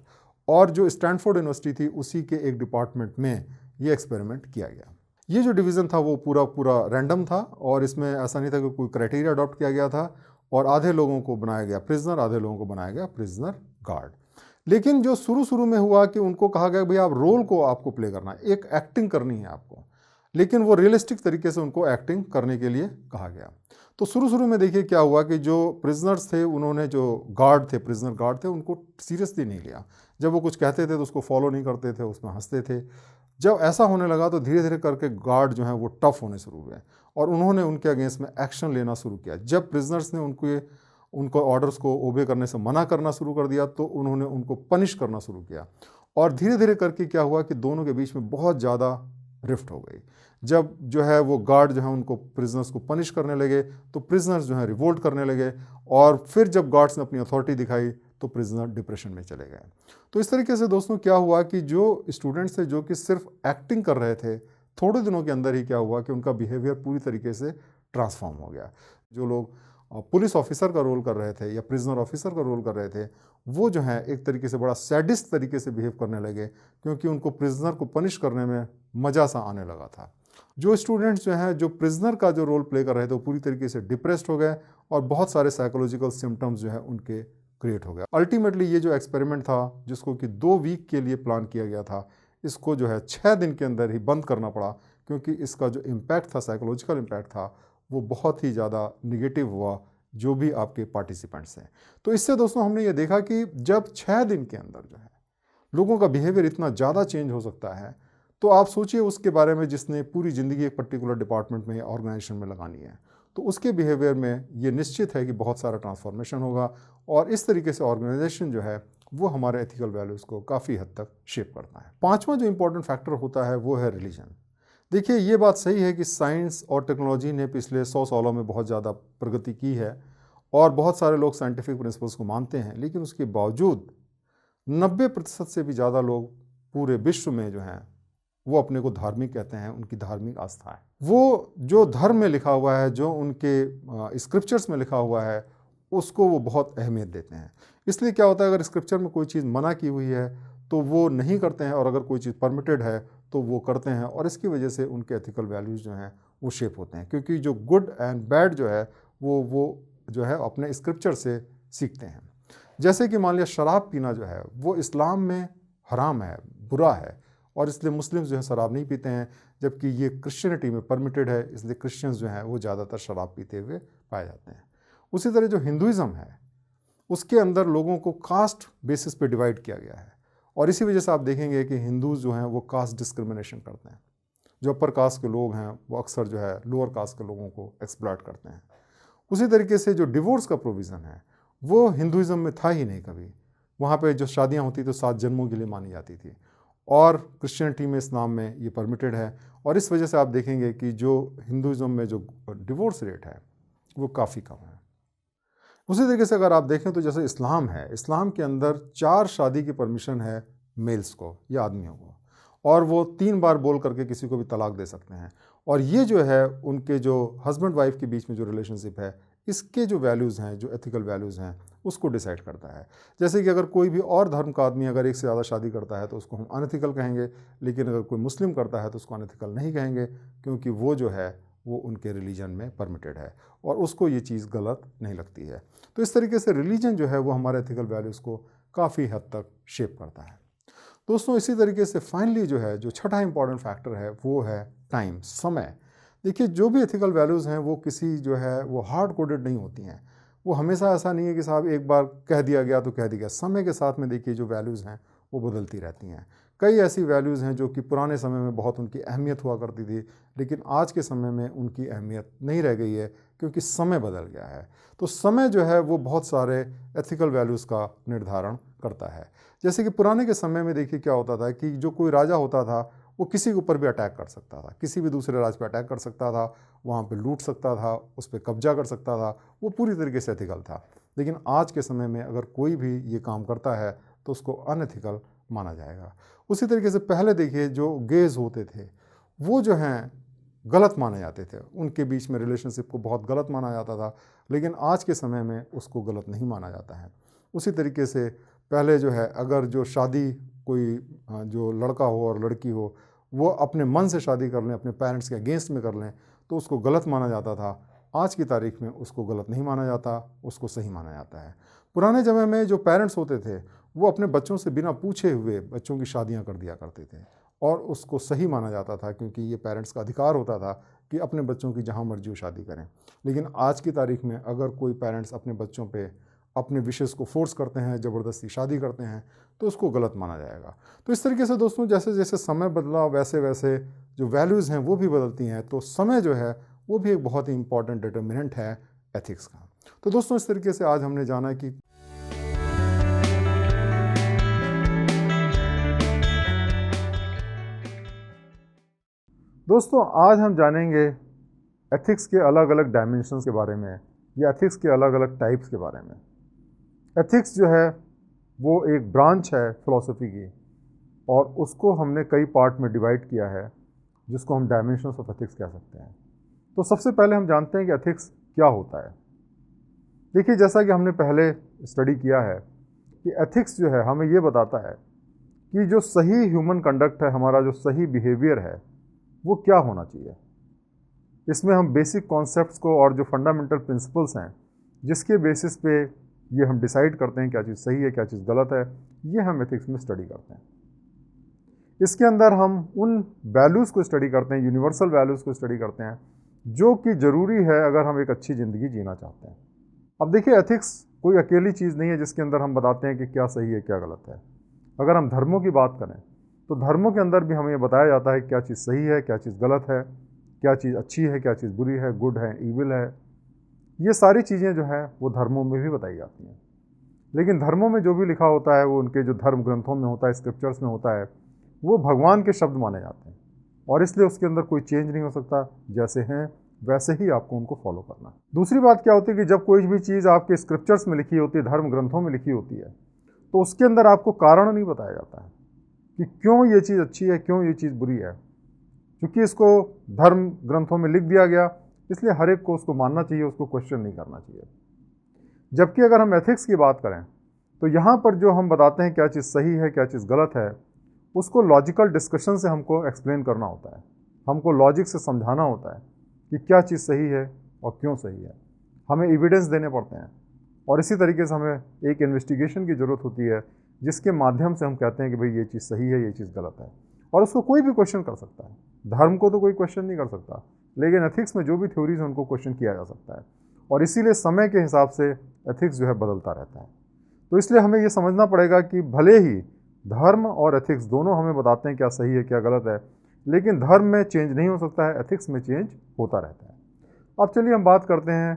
और जो स्टैनफोर्ड यूनिवर्सिटी थी उसी के एक डिपार्टमेंट में ये एक्सपेरिमेंट किया गया। ये जो डिवीज़न था वो पूरा पूरा रैंडम था, और इसमें ऐसा नहीं था कि कोई क्राइटेरिया अडॉप्ट किया गया था, और आधे लोगों को बनाया गया प्रिजनर, आधे लोगों को बनाया गया प्रिजनर गार्ड। लेकिन जो शुरू में हुआ कि उनको कहा गया भाई आप रोल को आपको प्ले करना है, एक एक्टिंग करनी है आपको, लेकिन वो रियलिस्टिक तरीके से उनको एक्टिंग करने के लिए कहा गया। तो शुरू शुरू में देखिए क्या हुआ कि जो प्रिजनर्स थे, उन्होंने जो गार्ड थे, प्रिजनर गार्ड थे, उनको सीरियसली नहीं लिया। जब वो कुछ कहते थे तो उसको फॉलो नहीं करते थे, उसमें हंसते थे। जब ऐसा होने लगा तो धीरे धीरे करके गार्ड जो हैं वो टफ होने शुरू हुए और उन्होंने उनके अगेंस्ट में एक्शन लेना शुरू किया। जब प्रिजनर्स ने उनको ऑर्डर्स को ओबे करने से मना करना शुरू कर दिया तो उन्होंने उनको पनिश करना शुरू किया। और धीरे धीरे करके क्या हुआ कि दोनों के बीच में बहुत ज़्यादा रिफ्ट हो गई। जब जो है वो गार्ड जो है उनको प्रिजनर्स को पनिश करने लगे तो प्रिजनर्स जो है रिवोल्ट करने लगे, और फिर जब गार्ड्स ने अपनी अथॉरिटी दिखाई तो प्रिजनर डिप्रेशन में चले गए। तो इस तरीके से दोस्तों क्या हुआ कि जो स्टूडेंट्स थे जो कि सिर्फ एक्टिंग कर रहे थे, थोड़े दिनों के अंदर ही क्या हुआ कि उनका बिहेवियर पूरी तरीके से ट्रांसफॉर्म हो गया। जो लोग पुलिस ऑफिसर का रोल कर रहे थे या प्रिजनर ऑफिसर का रोल कर रहे थे, वो जो है एक तरीके से बड़ा सैडिस्ट तरीके से बिहेव करने लगे, क्योंकि उनको प्रिजनर को पनिश करने में मज़ा सा आने लगा था। जो स्टूडेंट्स जो हैं जो प्रिजनर का जो रोल प्ले कर रहे थे वो पूरी तरीके से डिप्रेस्ड हो गए और बहुत सारे साइकोलॉजिकल सिम्टम्स जो है उनके क्रिएट हो गया। अल्टीमेटली ये जो एक्सपेरिमेंट था जिसको कि 2 वीक के लिए प्लान किया गया था, इसको जो है 6 दिन के अंदर ही बंद करना पड़ा, क्योंकि इसका जो इम्पैक्ट था, साइकोलॉजिकल इम्पैक्ट था, वो बहुत ही ज़्यादा निगेटिव हुआ जो भी आपके पार्टिसिपेंट्स हैं। तो इससे दोस्तों हमने ये देखा कि जब 6 दिन के अंदर जो है लोगों का बिहेवियर इतना ज़्यादा चेंज हो सकता है, तो आप सोचिए उसके बारे में जिसने पूरी ज़िंदगी एक पर्टिकुलर डिपार्टमेंट में या ऑर्गेनाइजेशन में लगानी है, तो उसके बिहेवियर में ये निश्चित है कि बहुत सारा ट्रांसफॉर्मेशन होगा। और इस तरीके से ऑर्गेनाइजेशन जो है वो हमारे एथिकल वैल्यूज़ को काफ़ी हद तक शेप करता है। 5वां जो इंपॉर्टेंट फैक्टर होता है वो है रिलीजन। देखिए ये बात सही है कि साइंस और टेक्नोलॉजी ने पिछले 100 सालों में बहुत ज़्यादा प्रगति की है और बहुत सारे लोग साइंटिफिक प्रिंसिपल्स को मानते हैं, लेकिन उसके बावजूद 90% से भी ज़्यादा लोग पूरे विश्व में जो हैं वो अपने को धार्मिक कहते हैं, उनकी धार्मिक आस्था है। वो जो धर्म में लिखा हुआ है, जो उनके स्क्रिप्चर्स में लिखा हुआ है, उसको वो बहुत अहमियत देते हैं। इसलिए क्या होता है, अगर स्क्रिप्चर में कोई चीज़ मना की हुई है तो वो नहीं करते हैं, और अगर कोई चीज़ परमिटेड है तो वो करते हैं, और इसकी वजह से उनके एथिकल वैल्यूज़ जो हैं वो शेप होते हैं, क्योंकि जो गुड एंड बैड जो है वो जो है अपने स्क्रिप्चर से सीखते हैं। जैसे कि मान लिया शराब पीना जो है वो इस्लाम में हराम है, बुरा है, और इसलिए मुस्लिम्स जो है शराब नहीं पीते हैं, जबकि ये क्रिश्चियनिटी में परमिटेड है, इसलिए क्रिश्चियंस जो हैं वो ज़्यादातर शराब पीते हुए पाए जाते हैं। उसी तरह जो हिंदुइज़्म है उसके अंदर लोगों को कास्ट बेसिस पे डिवाइड किया गया है, और इसी वजह से आप देखेंगे कि हिंदूज जो हैं वो कास्ट डिस्क्रिमिनेशन करते हैं। जो अपर कास्ट के लोग हैं वो अक्सर जो है लोअर कास्ट के लोगों को एक्सप्लॉइट करते हैं। उसी तरीके से जो डिवोर्स का प्रोविज़न है वो हिंदुइज़्म में था ही नहीं कभी। वहाँ पे जो शादियाँ होती तो 7 जन्मों के लिए मानी जाती थी, और क्रिश्चियनिटी में, इस्लाम में ये परमिटेड है, और इस वजह से आप देखेंगे कि जो हिंदुइज़्म में जो डिवोर्स रेट है वो काफ़ी कम है। उसी तरीके से अगर आप देखें तो जैसे इस्लाम है, इस्लाम के अंदर 4 शादी की परमिशन है मेल्स को या आदमियों को, और वो 3 बार बोल करके किसी को भी तलाक दे सकते हैं, और ये जो है उनके जो हस्बैंड वाइफ के बीच में जो रिलेशनशिप है, इसके जो वैल्यूज़ हैं, जो एथिकल वैल्यूज़ हैं, उसको डिसाइड करता है। जैसे कि अगर कोई भी और धर्म का आदमी अगर एक से ज़्यादा शादी करता है तो उसको हम अनएथिकल कहेंगे, लेकिन अगर कोई मुस्लिम करता है तो उसको अनएथिकल नहीं कहेंगे, क्योंकि वो जो है वो उनके रिलीजन में परमिटेड है और उसको ये चीज़ गलत नहीं लगती है। तो इस तरीके से रिलीजन जो है वो हमारे एथिकल वैल्यूज़ को काफ़ी हद तक शेप करता है। दोस्तों इसी तरीके से फाइनली जो है जो छठा इंपॉर्टेंट फैक्टर है वो है टाइम, समय। देखिए जो भी एथिकल वैल्यूज़ हैं वो किसी जो है वो हार्ड कोडेड नहीं होती हैं। वो हमेशा ऐसा नहीं है कि साहब एक बार कह दिया गया तो कह दिया गया। समय के साथ में देखिए जो वैल्यूज़ हैं वो बदलती रहती हैं। कई ऐसी वैल्यूज़ हैं जो कि पुराने समय में बहुत उनकी अहमियत हुआ करती थी, लेकिन आज के समय में उनकी अहमियत नहीं रह गई है, क्योंकि समय बदल गया है। तो समय जो है वो बहुत सारे एथिकल वैल्यूज़ का निर्धारण करता है। जैसे कि पुराने के समय में देखिए क्या होता था कि जो कोई राजा होता था वो किसी के ऊपर भी अटैक कर सकता था, किसी भी दूसरे राज्य पे अटैक कर सकता था, वहाँ पे लूट सकता था, उस पर कब्जा कर सकता था, वो पूरी तरीके से एथिकल था। लेकिन आज के समय में अगर कोई भी ये काम करता है तो उसको अनएथिकल माना जाएगा। उसी तरीके से पहले देखिए जो गेज होते थे वो जो हैं गलत माने जाते थे, उनके बीच में रिलेशनशिप को बहुत गलत माना जाता था, लेकिन आज के समय में उसको गलत नहीं माना जाता है। उसी तरीके से पहले जो है अगर जो शादी कोई जो लड़का हो और लड़की हो वो अपने मन से शादी कर लें, अपने पेरेंट्स के अगेंस्ट में कर लें, तो उसको गलत माना जाता था। आज की तारीख में उसको गलत नहीं माना जाता, उसको सही माना जाता है। पुराने समय में जो पेरेंट्स होते थे वो अपने बच्चों से बिना पूछे हुए बच्चों की शादियां कर दिया करते थे, और उसको सही माना जाता था, क्योंकि ये पेरेंट्स का अधिकार होता था कि अपने बच्चों की जहाँ मर्जी वो शादी करें। लेकिन आज की तारीख में अगर कोई पेरेंट्स अपने बच्चों पे अपने विशेष को फोर्स करते हैं, ज़बरदस्ती शादी करते हैं, तो उसको गलत माना जाएगा। तो इस तरीके से दोस्तों, जैसे जैसे समय बदला वैसे वैसे जो वैल्यूज़ हैं वो भी बदलती हैं। तो समय जो है वो भी एक बहुत ही इंपॉर्टेंट डिटर्मिनेंट है एथिक्स का। तो दोस्तों, इस तरीके से आज हमने जाना कि दोस्तों आज हम जानेंगे एथिक्स के अलग अलग डायमेंशंस के बारे में, या एथिक्स के अलग अलग टाइप्स के बारे में। एथिक्स जो है वो एक ब्रांच है फिलॉसफी की, और उसको हमने कई पार्ट में डिवाइड किया है, जिसको हम डायमेंशंस ऑफ एथिक्स कह सकते हैं। तो सबसे पहले हम जानते हैं कि एथिक्स क्या होता है। देखिए, जैसा कि हमने पहले स्टडी किया है कि एथिक्स जो है हमें ये बताता है कि जो सही ह्यूमन कंडक्ट है, हमारा जो सही बिहेवियर है, वो क्या होना चाहिए। इसमें हम बेसिक कॉन्सेप्ट्स को और जो फंडामेंटल प्रिंसिपल्स हैं जिसके बेसिस पे ये हम डिसाइड करते हैं क्या चीज़ सही है क्या चीज़ गलत है, ये हम एथिक्स में स्टडी करते हैं। इसके अंदर हम उन वैल्यूज़ को स्टडी करते हैं, यूनिवर्सल वैल्यूज़ को स्टडी करते हैं, जो कि ज़रूरी है अगर हम एक अच्छी ज़िंदगी जीना चाहते हैं। अब देखिए, एथिक्स कोई अकेली चीज़ नहीं है जिसके अंदर हम बताते हैं कि क्या सही है क्या गलत है। अगर हम धर्मों की बात करें तो धर्मों के अंदर भी हमें ये बताया जाता है क्या चीज़ सही है क्या चीज़ गलत है, क्या चीज़ अच्छी है क्या चीज़ बुरी है, गुड है ईविल है। ये सारी चीज़ें जो हैं वो धर्मों में भी बताई जाती हैं। लेकिन धर्मों में जो भी लिखा होता है, वो उनके जो धर्म ग्रंथों में होता है, स्क्रिप्चर्स में होता है, वो भगवान के शब्द माने जाते हैं, और इसलिए उसके अंदर कोई चेंज नहीं हो सकता। जैसे हैं वैसे ही आपको उनको फॉलो करना है। दूसरी बात क्या होती है कि जब कोई भी चीज़ आपके स्क्रिप्चर्स में लिखी होती है, धर्म ग्रंथों में लिखी होती है, तो उसके अंदर आपको कारण नहीं बताया जाता है कि क्यों ये चीज़ अच्छी है क्यों ये चीज़ बुरी है। क्योंकि इसको धर्म ग्रंथों में लिख दिया गया, इसलिए हर एक को उसको मानना चाहिए, उसको क्वेश्चन नहीं करना चाहिए। जबकि अगर हम एथिक्स की बात करें तो यहाँ पर जो हम बताते हैं क्या चीज़ सही है क्या चीज़ गलत है, उसको लॉजिकल डिस्कशन से हमको एक्सप्लेन करना होता है, हमको लॉजिक से समझाना होता है कि क्या चीज़ सही है और क्यों सही है। हमें एविडेंस देने पड़ते हैं, और इसी तरीके से हमें एक इन्वेस्टिगेशन की ज़रूरत होती है, जिसके माध्यम से हम कहते हैं कि भाई ये चीज़ सही है ये चीज़ गलत है। और उसको कोई भी क्वेश्चन कर सकता है। धर्म को तो कोई क्वेश्चन नहीं कर सकता, लेकिन एथिक्स में जो भी थ्योरीज हैं उनको क्वेश्चन किया जा सकता है, और इसीलिए समय के हिसाब से एथिक्स जो है बदलता रहता है। तो इसलिए हमें ये समझना पड़ेगा कि भले ही धर्म और एथिक्स दोनों हमें बताते हैं क्या सही है क्या गलत है, लेकिन धर्म में चेंज नहीं हो सकता है, एथिक्स में चेंज होता रहता है। अब चलिए हम बात करते हैं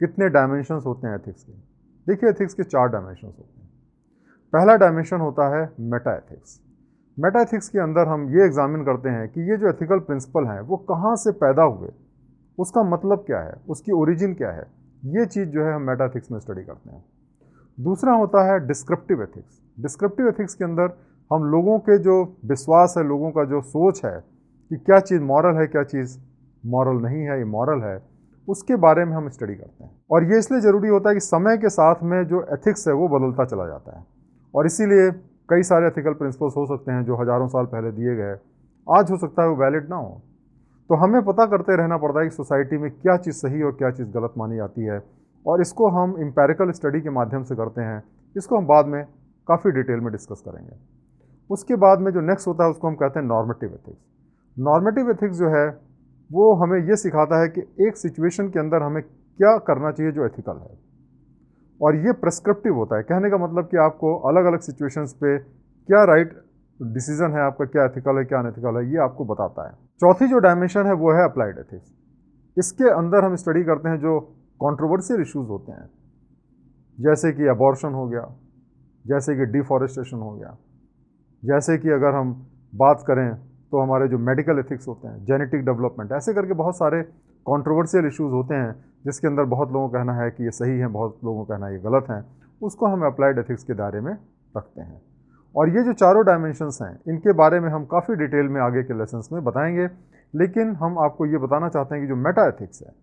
कितने डायमेंशंस होते हैं एथिक्स के। देखिए, एथिक्स के 4 डायमेंशंस होते हैं। पहला डायमेंशन होता है मेटा एथिक्स। मेटा एथिक्स के अंदर हम ये एग्जामिन करते हैं कि ये जो एथिकल प्रिंसिपल हैं वो कहाँ से पैदा हुए, उसका मतलब क्या है, उसकी ओरिजिन क्या है, ये चीज़ जो है हम मेटा एथिक्स में स्टडी करते हैं। दूसरा होता है डिस्क्रिप्टिव एथिक्स। डिस्क्रिप्टिव एथिक्स के अंदर हम लोगों के जो विश्वास है, लोगों का जो सोच है कि क्या चीज़ मॉरल है क्या चीज़ मॉरल नहीं है, ये मॉरल है, उसके बारे में हम स्टडी करते हैं। और ये इसलिए ज़रूरी होता है कि समय के साथ में जो एथिक्स है वो बदलता चला जाता है, और इसीलिए कई सारे एथिकल प्रिंसिपल्स हो सकते हैं जो हज़ारों साल पहले दिए गए, आज हो सकता है वो वैलिड ना हो। तो हमें पता करते रहना पड़ता है कि सोसाइटी में क्या चीज़ सही और क्या चीज़ गलत मानी जाती है, और इसको हम एम्पेरिकल स्टडी के माध्यम से करते हैं। इसको हम बाद में काफ़ी डिटेल में डिस्कस करेंगे। उसके बाद में जो नेक्स्ट होता है उसको हम कहते हैं नॉर्मेटिव एथिक्स। नॉर्मेटिव एथिक्स जो है वो हमें ये सिखाता है कि एक सिचुएशन के अंदर हमें क्या करना चाहिए जो एथिकल है, और ये प्रेस्क्रिप्टिव होता है। कहने का मतलब कि आपको अलग अलग सिचुएशंस पे क्या राइट डिसीजन है, आपका क्या एथिकल है क्या अनएथिकल है, ये आपको बताता है। चौथी जो डायमेंशन है वो है अप्लाइड एथिक्स। इसके अंदर हम स्टडी करते हैं जो कंट्रोवर्शियल इश्यूज होते हैं, जैसे कि अबॉर्शन हो गया, जैसे कि डिफॉरेस्टेशन हो गया, जैसे कि अगर हम बात करें तो हमारे जो मेडिकल एथिक्स होते हैं, जेनेटिक डेवलपमेंट, ऐसे करके बहुत सारे कंट्रोवर्शियल इश्यूज होते हैं जिसके अंदर बहुत लोगों का कहना है कि ये सही है, बहुत लोगों का कहना है ये गलत है, उसको हम अप्लाइड एथिक्स के दायरे में रखते हैं। और ये जो चारों डायमेंशंस हैं इनके बारे में हम काफ़ी डिटेल में आगे के लेसन्स में बताएंगे, लेकिन हम आपको ये बताना चाहते हैं कि जो मेटा एथिक्स है,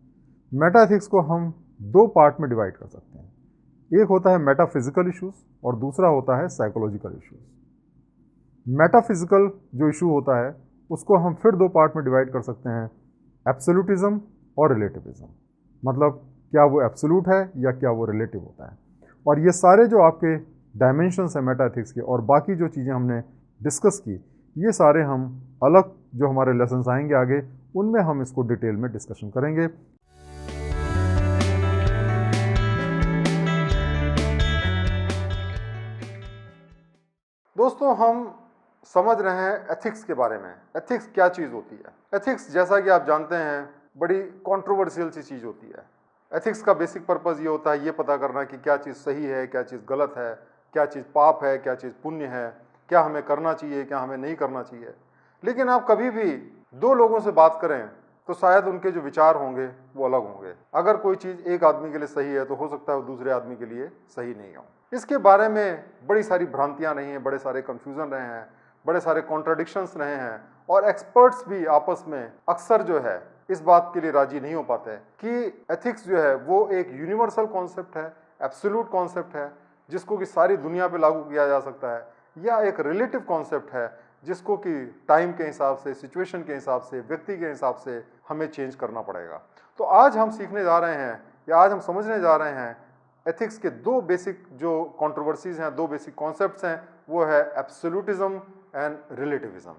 मेटा एथिक्स को हम 2 पार्ट में डिवाइड कर सकते हैं। एक होता है मेटाफिजिकल इश्यूज और दूसरा होता है साइकोलॉजिकल इश्यूज। मेटाफिजिकल जो इशू होता है उसको हम फिर 2 पार्ट में डिवाइड कर सकते हैं, एब्सोल्यूटिज्म और रिलेटिविज्म। मतलब क्या वो एब्सोल्यूट है या क्या वो रिलेटिव होता है। और ये सारे जो आपके डायमेंशंस हैं मेटा एथिक्स के और बाकी जो चीज़ें हमने डिस्कस की, ये सारे हम अलग जो हमारे लेसन्स आएंगे आगे, उनमें हम इसको डिटेल में डिस्कशन करेंगे। दोस्तों, हम समझ रहे हैं एथिक्स के बारे में। एथिक्स क्या चीज़ होती है? एथिक्स, जैसा कि आप जानते हैं, बड़ी कंट्रोवर्शियल सी चीज़ होती है। एथिक्स का बेसिक पर्पज़ ये होता है ये पता करना कि क्या चीज़ सही है, क्या चीज़ गलत है, क्या चीज़ पाप है, क्या चीज़ पुण्य है, क्या हमें करना चाहिए, क्या हमें नहीं करना चाहिए। लेकिन आप कभी भी दो लोगों से बात करें तो शायद उनके जो विचार होंगे वो अलग होंगे। अगर कोई चीज़ एक आदमी के लिए सही है तो हो सकता है वो दूसरे आदमी के लिए सही नहीं हो। इसके बारे में बड़ी सारी भ्रांतियां रही हैं, बड़े सारे कन्फ्यूज़न रहे हैं, बड़े सारे कॉन्ट्राडिक्शंस रहे हैं, और एक्सपर्ट्स भी आपस में अक्सर जो है इस बात के लिए राजी नहीं हो पाते कि एथिक्स जो है वो एक यूनिवर्सल कॉन्सेप्ट है, एब्सोल्यूट कॉन्सेप्ट है जिसको कि सारी दुनिया पे लागू किया जा सकता है, या एक रिलेटिव कॉन्सेप्ट है जिसको कि टाइम के हिसाब से, सिचुएशन के हिसाब से, व्यक्ति के हिसाब से हमें चेंज करना पड़ेगा। तो आज हम सीखने जा रहे हैं, या आज हम समझने जा रहे हैं एथिक्स के दो बेसिक जो कंट्रोवर्सीज हैं, दो बेसिक कॉन्सेप्ट्स हैं, वो है एब्सोल्यूटिज्म एंड रिलेटिविज्म।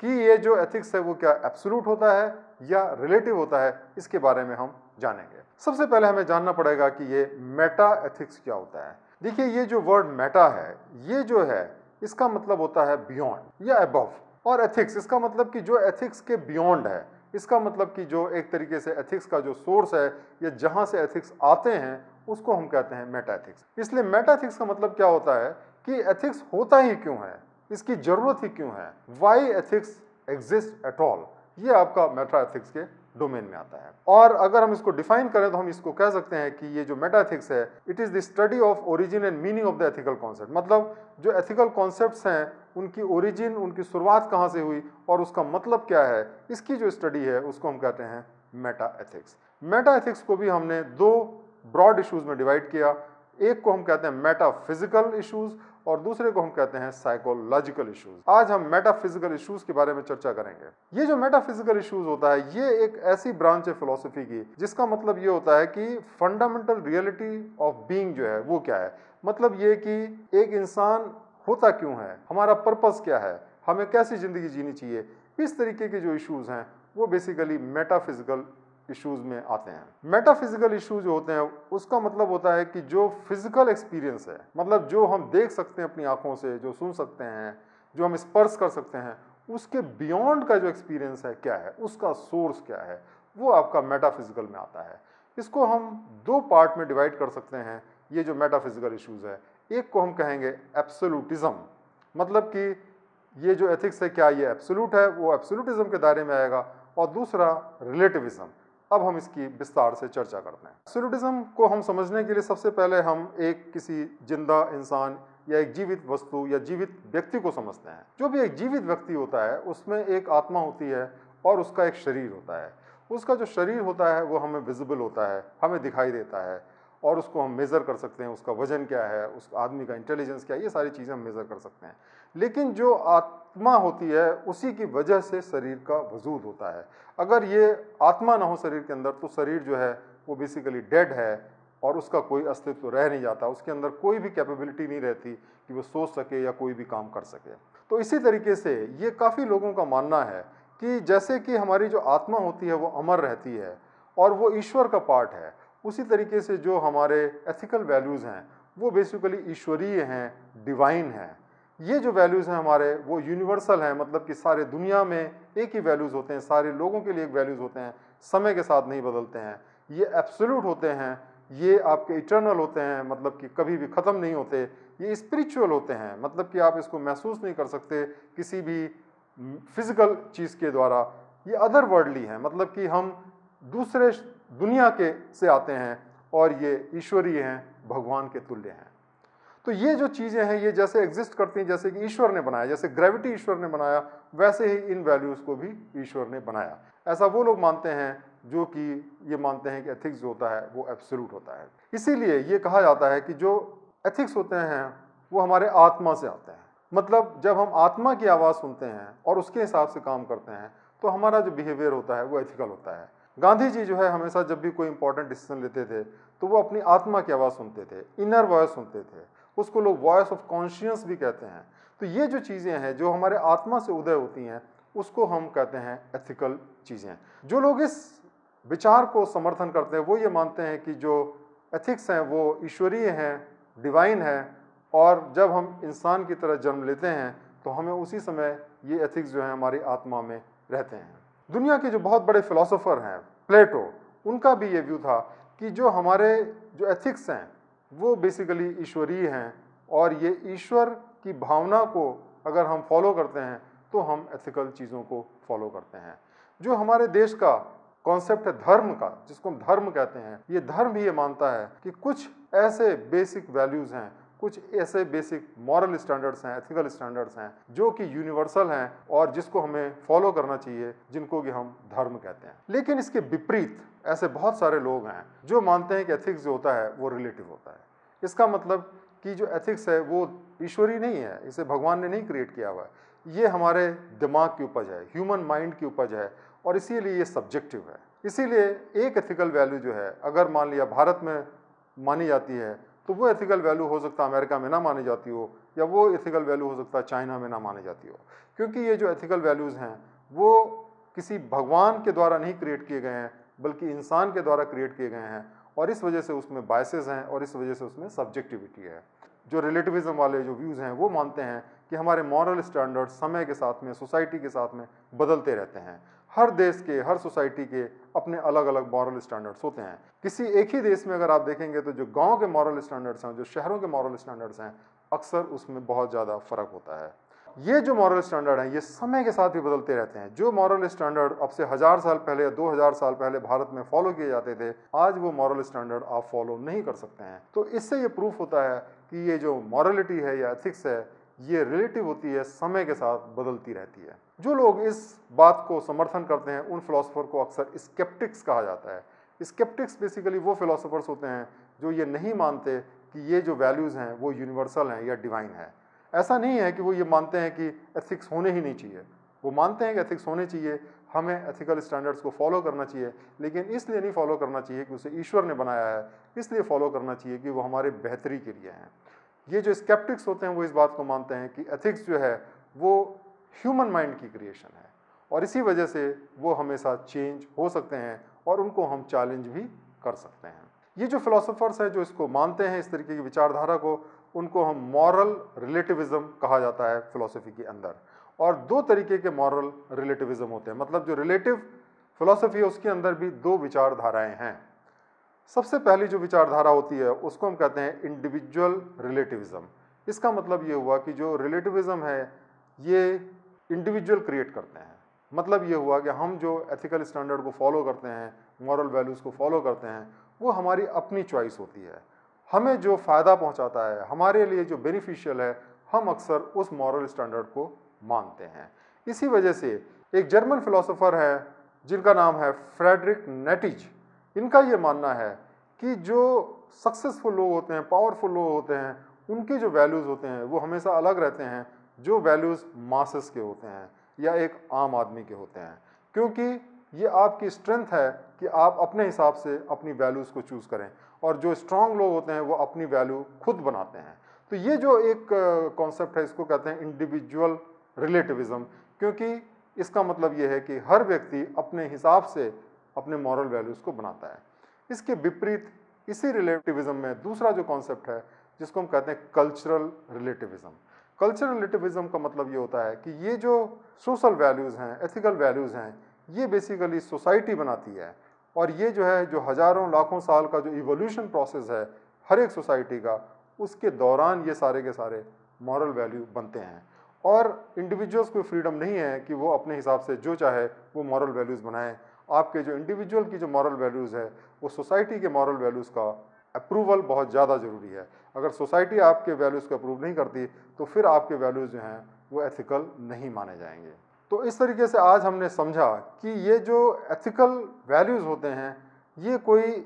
कि ये जो एथिक्स है वो क्या एब्सोल्यूट होता है या रिलेटिव होता है, इसके बारे में हम जानेंगे। सबसे पहले हमें जानना पड़ेगा कि ये मेटा एथिक्स क्या होता है। देखिए, ये जो वर्ड मेटा है, ये जो है इसका मतलब होता है बियॉन्ड या अबव, और एथिक्स इसका मतलब कि जो एथिक्स के बियॉन्ड है। इसका मतलब कि जो एक तरीके से एथिक्स का जो सोर्स है या जहां से एथिक्स आते हैं उसको हम कहते हैं मेटा एथिक्स। इसलिए मेटा एथिक्स का मतलब क्या होता है कि एथिक्स होता ही क्यों है, इसकी जरूरत ही क्यों है, why ethics exist at all, ये आपका मेटा एथिक्स के डोमेन में आता है। और अगर हम इसको डिफाइन करें तो हम इसको कह सकते हैं कि ये जो मेटा एथिक्स है, it is the study of origin and meaning of the ethical concept. मतलब जो एथिकल कॉन्सेप्ट्स हैं उनकी ओरिजिन, उनकी शुरुआत कहाँ से हुई और उसका मतलब क्या है, इसकी जो स्टडी है उसको हम कहते हैं मेटा एथिक्स। मेटा एथिक्स को भी हमने दो ब्रॉड इश्यूज में डिवाइड किया। एक को हम कहते हैं मेटाफिजिकल इश्यूज और दूसरे को हम कहते हैं साइकोलॉजिकल इश्यूज। आज हम मेटाफिजिकल इश्यूज के बारे में चर्चा करेंगे। ये जो मेटाफिजिकल इश्यूज होता है, ये एक ऐसी ब्रांच है फिलॉसफी की जिसका मतलब ये होता है कि फंडामेंटल रियलिटी ऑफ बीइंग जो है वो क्या है। मतलब ये कि एक इंसान होता क्यों है, हमारा पर्पस क्या है, हमें कैसी जिंदगी जीनी चाहिए, इस तरीके के जो इश्यूज हैं वो बेसिकली मेटाफिजिकल इश्यूज में आते हैं। मेटाफिजिकल इश्यूज जो होते हैं उसका मतलब होता है कि जो फिजिकल एक्सपीरियंस है, मतलब जो हम देख सकते हैं अपनी आंखों से, जो सुन सकते हैं, जो हम स्पर्श कर सकते हैं, उसके बियॉन्ड का जो एक्सपीरियंस है क्या है, उसका सोर्स क्या है, वो आपका मेटाफिजिकल में आता है। इसको हम दो पार्ट में डिवाइड कर सकते हैं। ये जो मेटाफिजिकल इश्यूज है, एक को हम कहेंगे एब्सोल्यूटिज्म, मतलब कि ये जो एथिक्स है क्या ये एब्सोल्यूट है, वो एब्सोल्यूटिज्म के दायरे में आएगा। और दूसरा रिलेटिविज्म। अब हम इसकी विस्तार से चर्चा करते हैं। एब्सोल्यूटिज्म को हम समझने के लिए सबसे पहले हम एक किसी जिंदा इंसान या एक जीवित वस्तु या जीवित व्यक्ति को समझते हैं। जो भी एक जीवित व्यक्ति होता है उसमें एक आत्मा होती है और उसका एक शरीर होता है। उसका जो शरीर होता है वो हमें विजिबल होता है, हमें दिखाई देता है, और उसको हम मेज़र कर सकते हैं, उसका वजन क्या है, उस आदमी का इंटेलिजेंस क्या है, ये सारी चीज़ें हम मेज़र कर सकते हैं। लेकिन जो आत्मा होती है उसी की वजह से शरीर का वजूद होता है। अगर ये आत्मा ना हो शरीर के अंदर तो शरीर जो है वो बेसिकली डेड है और उसका कोई अस्तित्व रह नहीं जाता, उसके अंदर कोई भी कैपेबिलिटी नहीं रहती कि वो सोच सके या कोई भी काम कर सके। तो इसी तरीके से ये काफ़ी लोगों का मानना है कि जैसे कि हमारी जो आत्मा होती है वो अमर रहती है और वो ईश्वर का पार्ट है, उसी तरीके से जो हमारे एथिकल वैल्यूज़ हैं वो बेसिकली ईश्वरीय हैं, डिवाइन हैं। ये जो वैल्यूज़ हैं हमारे वो यूनिवर्सल हैं, मतलब कि सारे दुनिया में एक ही वैल्यूज़ होते हैं, सारे लोगों के लिए एक वैल्यूज़ होते हैं, समय के साथ नहीं बदलते हैं। ये एब्सोल्यूट होते हैं, ये आपके इटर्नल होते हैं, मतलब कि कभी भी ख़त्म नहीं होते। ये स्पिरिचुअल होते हैं, मतलब कि आप इसको महसूस नहीं कर सकते किसी भी फिजिकल चीज़ के द्वारा। ये अदर वर्ल्डली हैं, मतलब कि हम दूसरे दुनिया के से आते हैं और ये ईश्वरीय हैं, भगवान के तुल्य हैं। तो ये जो चीज़ें हैं ये जैसे एग्जिस्ट करती हैं, जैसे कि ईश्वर ने बनाया, जैसे ग्रेविटी ईश्वर ने बनाया, वैसे ही इन वैल्यूज़ को भी ईश्वर ने बनाया। ऐसा वो लोग मानते हैं जो कि ये मानते हैं कि एथिक्स जो होता है वो एब्सोल्यूट होता है। इसीलिए ये कहा जाता है कि जो एथिक्स होते हैं वो हमारे आत्मा से आते हैं। मतलब जब हम आत्मा की आवाज़ सुनते हैं और उसके हिसाब से काम करते हैं तो हमारा जो बिहेवियर होता है वो एथिकल होता है। गांधी जी जो है हमेशा जब भी कोई इंपॉर्टेंट डिसीजन लेते थे तो वो अपनी आत्मा की आवाज़ सुनते थे, इनर वॉइस सुनते थे। उसको लोग वॉइस ऑफ कॉन्शियस भी कहते हैं। तो ये जो चीज़ें हैं जो हमारे आत्मा से उदय होती हैं, उसको हम कहते हैं एथिकल चीज़ें। जो लोग इस विचार को समर्थन करते हैं वो ये मानते हैं कि जो एथिक्स हैं वो ईश्वरीय हैं, डिवाइन है, और जब हम इंसान की तरह जन्म लेते हैं तो हमें उसी समय ये एथिक्स जो है हमारी आत्मा में रहते हैं। दुनिया के जो बहुत बड़े फिलोसोफर हैं, प्लेटो, उनका भी ये व्यू था कि जो हमारे जो एथिक्स हैं वो बेसिकली ईश्वरीय हैं, और ये ईश्वर की भावना को अगर हम फॉलो करते हैं तो हम एथिकल चीज़ों को फॉलो करते हैं। जो हमारे देश का कॉन्सेप्ट है धर्म का, जिसको हम धर्म कहते हैं, ये धर्म भी ये मानता है कि कुछ ऐसे बेसिक वैल्यूज़ हैं, कुछ ऐसे बेसिक मॉरल स्टैंडर्ड्स हैं, एथिकल स्टैंडर्ड्स हैं जो कि यूनिवर्सल हैं और जिसको हमें फॉलो करना चाहिए, जिनको कि हम धर्म कहते हैं। लेकिन इसके विपरीत ऐसे बहुत सारे लोग हैं जो मानते हैं कि एथिक्स जो होता है वो रिलेटिव होता है। इसका मतलब कि जो एथिक्स है वो ईश्वरीय नहीं है, इसे भगवान ने नहीं क्रिएट किया हुआ है, ये हमारे दिमाग की उपज है, ह्यूमन माइंड की उपज है, और इसीलिए ये सब्जेक्टिव है। इसीलिए एक एथिकल वैल्यू जो है अगर मान लिया भारत में मानी जाती है तो वो एथिकल वैल्यू हो सकता है अमेरिका में ना मानी जाती हो, या वो एथिकल वैल्यू हो सकता है चाइना में ना मानी जाती हो, क्योंकि ये जो एथिकल वैल्यूज़ हैं वो किसी भगवान के द्वारा नहीं क्रिएट किए गए हैं बल्कि इंसान के द्वारा क्रिएट किए गए हैं, और इस वजह से उसमें बायसेस हैं और इस वजह से उसमें सब्जेक्टिविटी है। जो रिलेटिविज्म वाले जो व्यूज़ हैं वो मानते हैं कि हमारे मॉरल स्टैंडर्ड समय के साथ में, सोसाइटी के साथ में बदलते रहते हैं। हर देश के, हर सोसाइटी के अपने अलग अलग मॉरल स्टैंडर्ड्स होते हैं। किसी एक ही देश में अगर आप देखेंगे तो जो गांव के मॉरल स्टैंडर्ड्स हैं, जो शहरों के मॉरल स्टैंडर्ड्स हैं, अक्सर उसमें बहुत ज़्यादा फ़र्क होता है। ये जो मॉरल स्टैंडर्ड हैं ये समय के साथ भी बदलते रहते हैं। जो मॉरल स्टैंडर्ड अब से 1000 साल पहले या 2000 साल पहले भारत में फॉलो किए जाते थे, आज वो मॉरल स्टैंडर्ड आप फॉलो नहीं कर सकते हैं। तो इससे ये प्रूफ होता है कि ये जो मॉरलिटी है या एथिक्स है ये रिलेटिव होती है, समय के साथ बदलती रहती है। जो लोग इस बात को समर्थन करते हैं उन फिलोसोफर को अक्सर स्केप्टिक्स कहा जाता है। स्केप्टिक्स बेसिकली वो फिलोसोफर्स होते हैं जो ये नहीं मानते कि ये जो वैल्यूज़ हैं वो यूनिवर्सल हैं या डिवाइन है। ऐसा नहीं है कि वो ये मानते हैं कि एथिक्स होने ही नहीं चाहिए, वो मानते हैं कि एथिक्स होने चाहिए, हमें एथिकल स्टैंडर्ड्स को फॉलो करना चाहिए, लेकिन इसलिए नहीं फॉलो करना चाहिए कि उसे ईश्वर ने बनाया है, इसलिए फॉलो करना चाहिए कि वो हमारे बेहतरी के लिए हैं। ये जो स्केप्टिक्स होते हैं वो इस बात को मानते हैं कि एथिक्स जो है वो ह्यूमन माइंड की क्रिएशन है, और इसी वजह से वो हमेशा चेंज हो सकते हैं और उनको हम चैलेंज भी कर सकते हैं। ये जो फिलोसोफर्स हैं जो इसको मानते हैं, इस तरीके की विचारधारा को, उनको हम मॉरल रिलेटिविज्म कहा जाता है फिलॉसफी के अंदर। और दो तरीके के मॉरल रिलेटिविज्म होते हैं, मतलब जो रिलेटिव फिलॉसफी है उसके अंदर भी दो विचारधाराएं हैं। सबसे पहली जो विचारधारा होती है उसको हम कहते हैं इंडिविजुअल रिलेटिविज्म। इसका मतलब ये हुआ कि जो रिलेटिविज्म है ये इंडिविजुअल क्रिएट करते हैं। मतलब ये हुआ कि हम जो एथिकल स्टैंडर्ड को फॉलो करते हैं, मॉरल वैल्यूज़ को फॉलो करते हैं, वो हमारी अपनी चॉइस होती है। हमें जो फ़ायदा पहुंचाता है, हमारे लिए जो बेनिफिशियल है, हम अक्सर उस मॉरल स्टैंडर्ड को मानते हैं। इसी वजह से एक जर्मन फिलोसोफर है जिनका नाम है फ्रेडरिक नेटिज। इनका ये मानना है कि जो सक्सेसफुल लोग होते हैं, पावरफुल लोग होते हैं, उनके जो वैल्यूज़ होते हैं वो हमेशा अलग रहते हैं जो वैल्यूज़ मासेस के होते हैं या एक आम आदमी के होते हैं, क्योंकि ये आपकी स्ट्रेंथ है कि आप अपने हिसाब से अपनी वैल्यूज़ को चूज़ करें, और जो स्ट्रांग लोग होते हैं वो अपनी वैल्यू खुद बनाते हैं। तो ये जो एक कॉन्सेप्ट है इसको कहते हैं इंडिविजुअल रिलेटिविज्म, क्योंकि इसका मतलब ये है कि हर व्यक्ति अपने हिसाब से अपने मॉरल वैल्यूज़ को बनाता है। इसके विपरीत इसी रिलेटिविज्म में दूसरा जो कॉन्सेप्ट है जिसको हम कहते हैं कल्चरल रिलेटिविज्म। कल्चरल रिलेटिविज्म का मतलब ये होता है कि ये जो सोशल वैल्यूज़ हैं, एथिकल वैल्यूज़ हैं, ये बेसिकली सोसाइटी बनाती है, और ये जो है जो हज़ारों लाखों साल का जो इवोल्यूशन प्रोसेस है हर एक सोसाइटी का, उसके दौरान ये सारे के सारे मॉरल वैल्यू बनते हैं। और इंडिविजुअल्स को फ्रीडम नहीं है कि वो अपने हिसाब से जो चाहे वो मॉरल वैल्यूज़ बनाएं। आपके जो इंडिविजुअल की जो मॉरल वैल्यूज़ है वो सोसाइटी के मॉरल वैल्यूज़ का अप्रूवल बहुत ज़्यादा ज़रूरी है। अगर सोसाइटी आपके वैल्यूज़ को अप्रूव नहीं करती तो फिर आपके वैल्यूज़ जो हैं वो एथिकल नहीं माने जाएंगे। तो इस तरीके से आज हमने समझा कि ये जो एथिकल वैल्यूज़ होते हैं ये कोई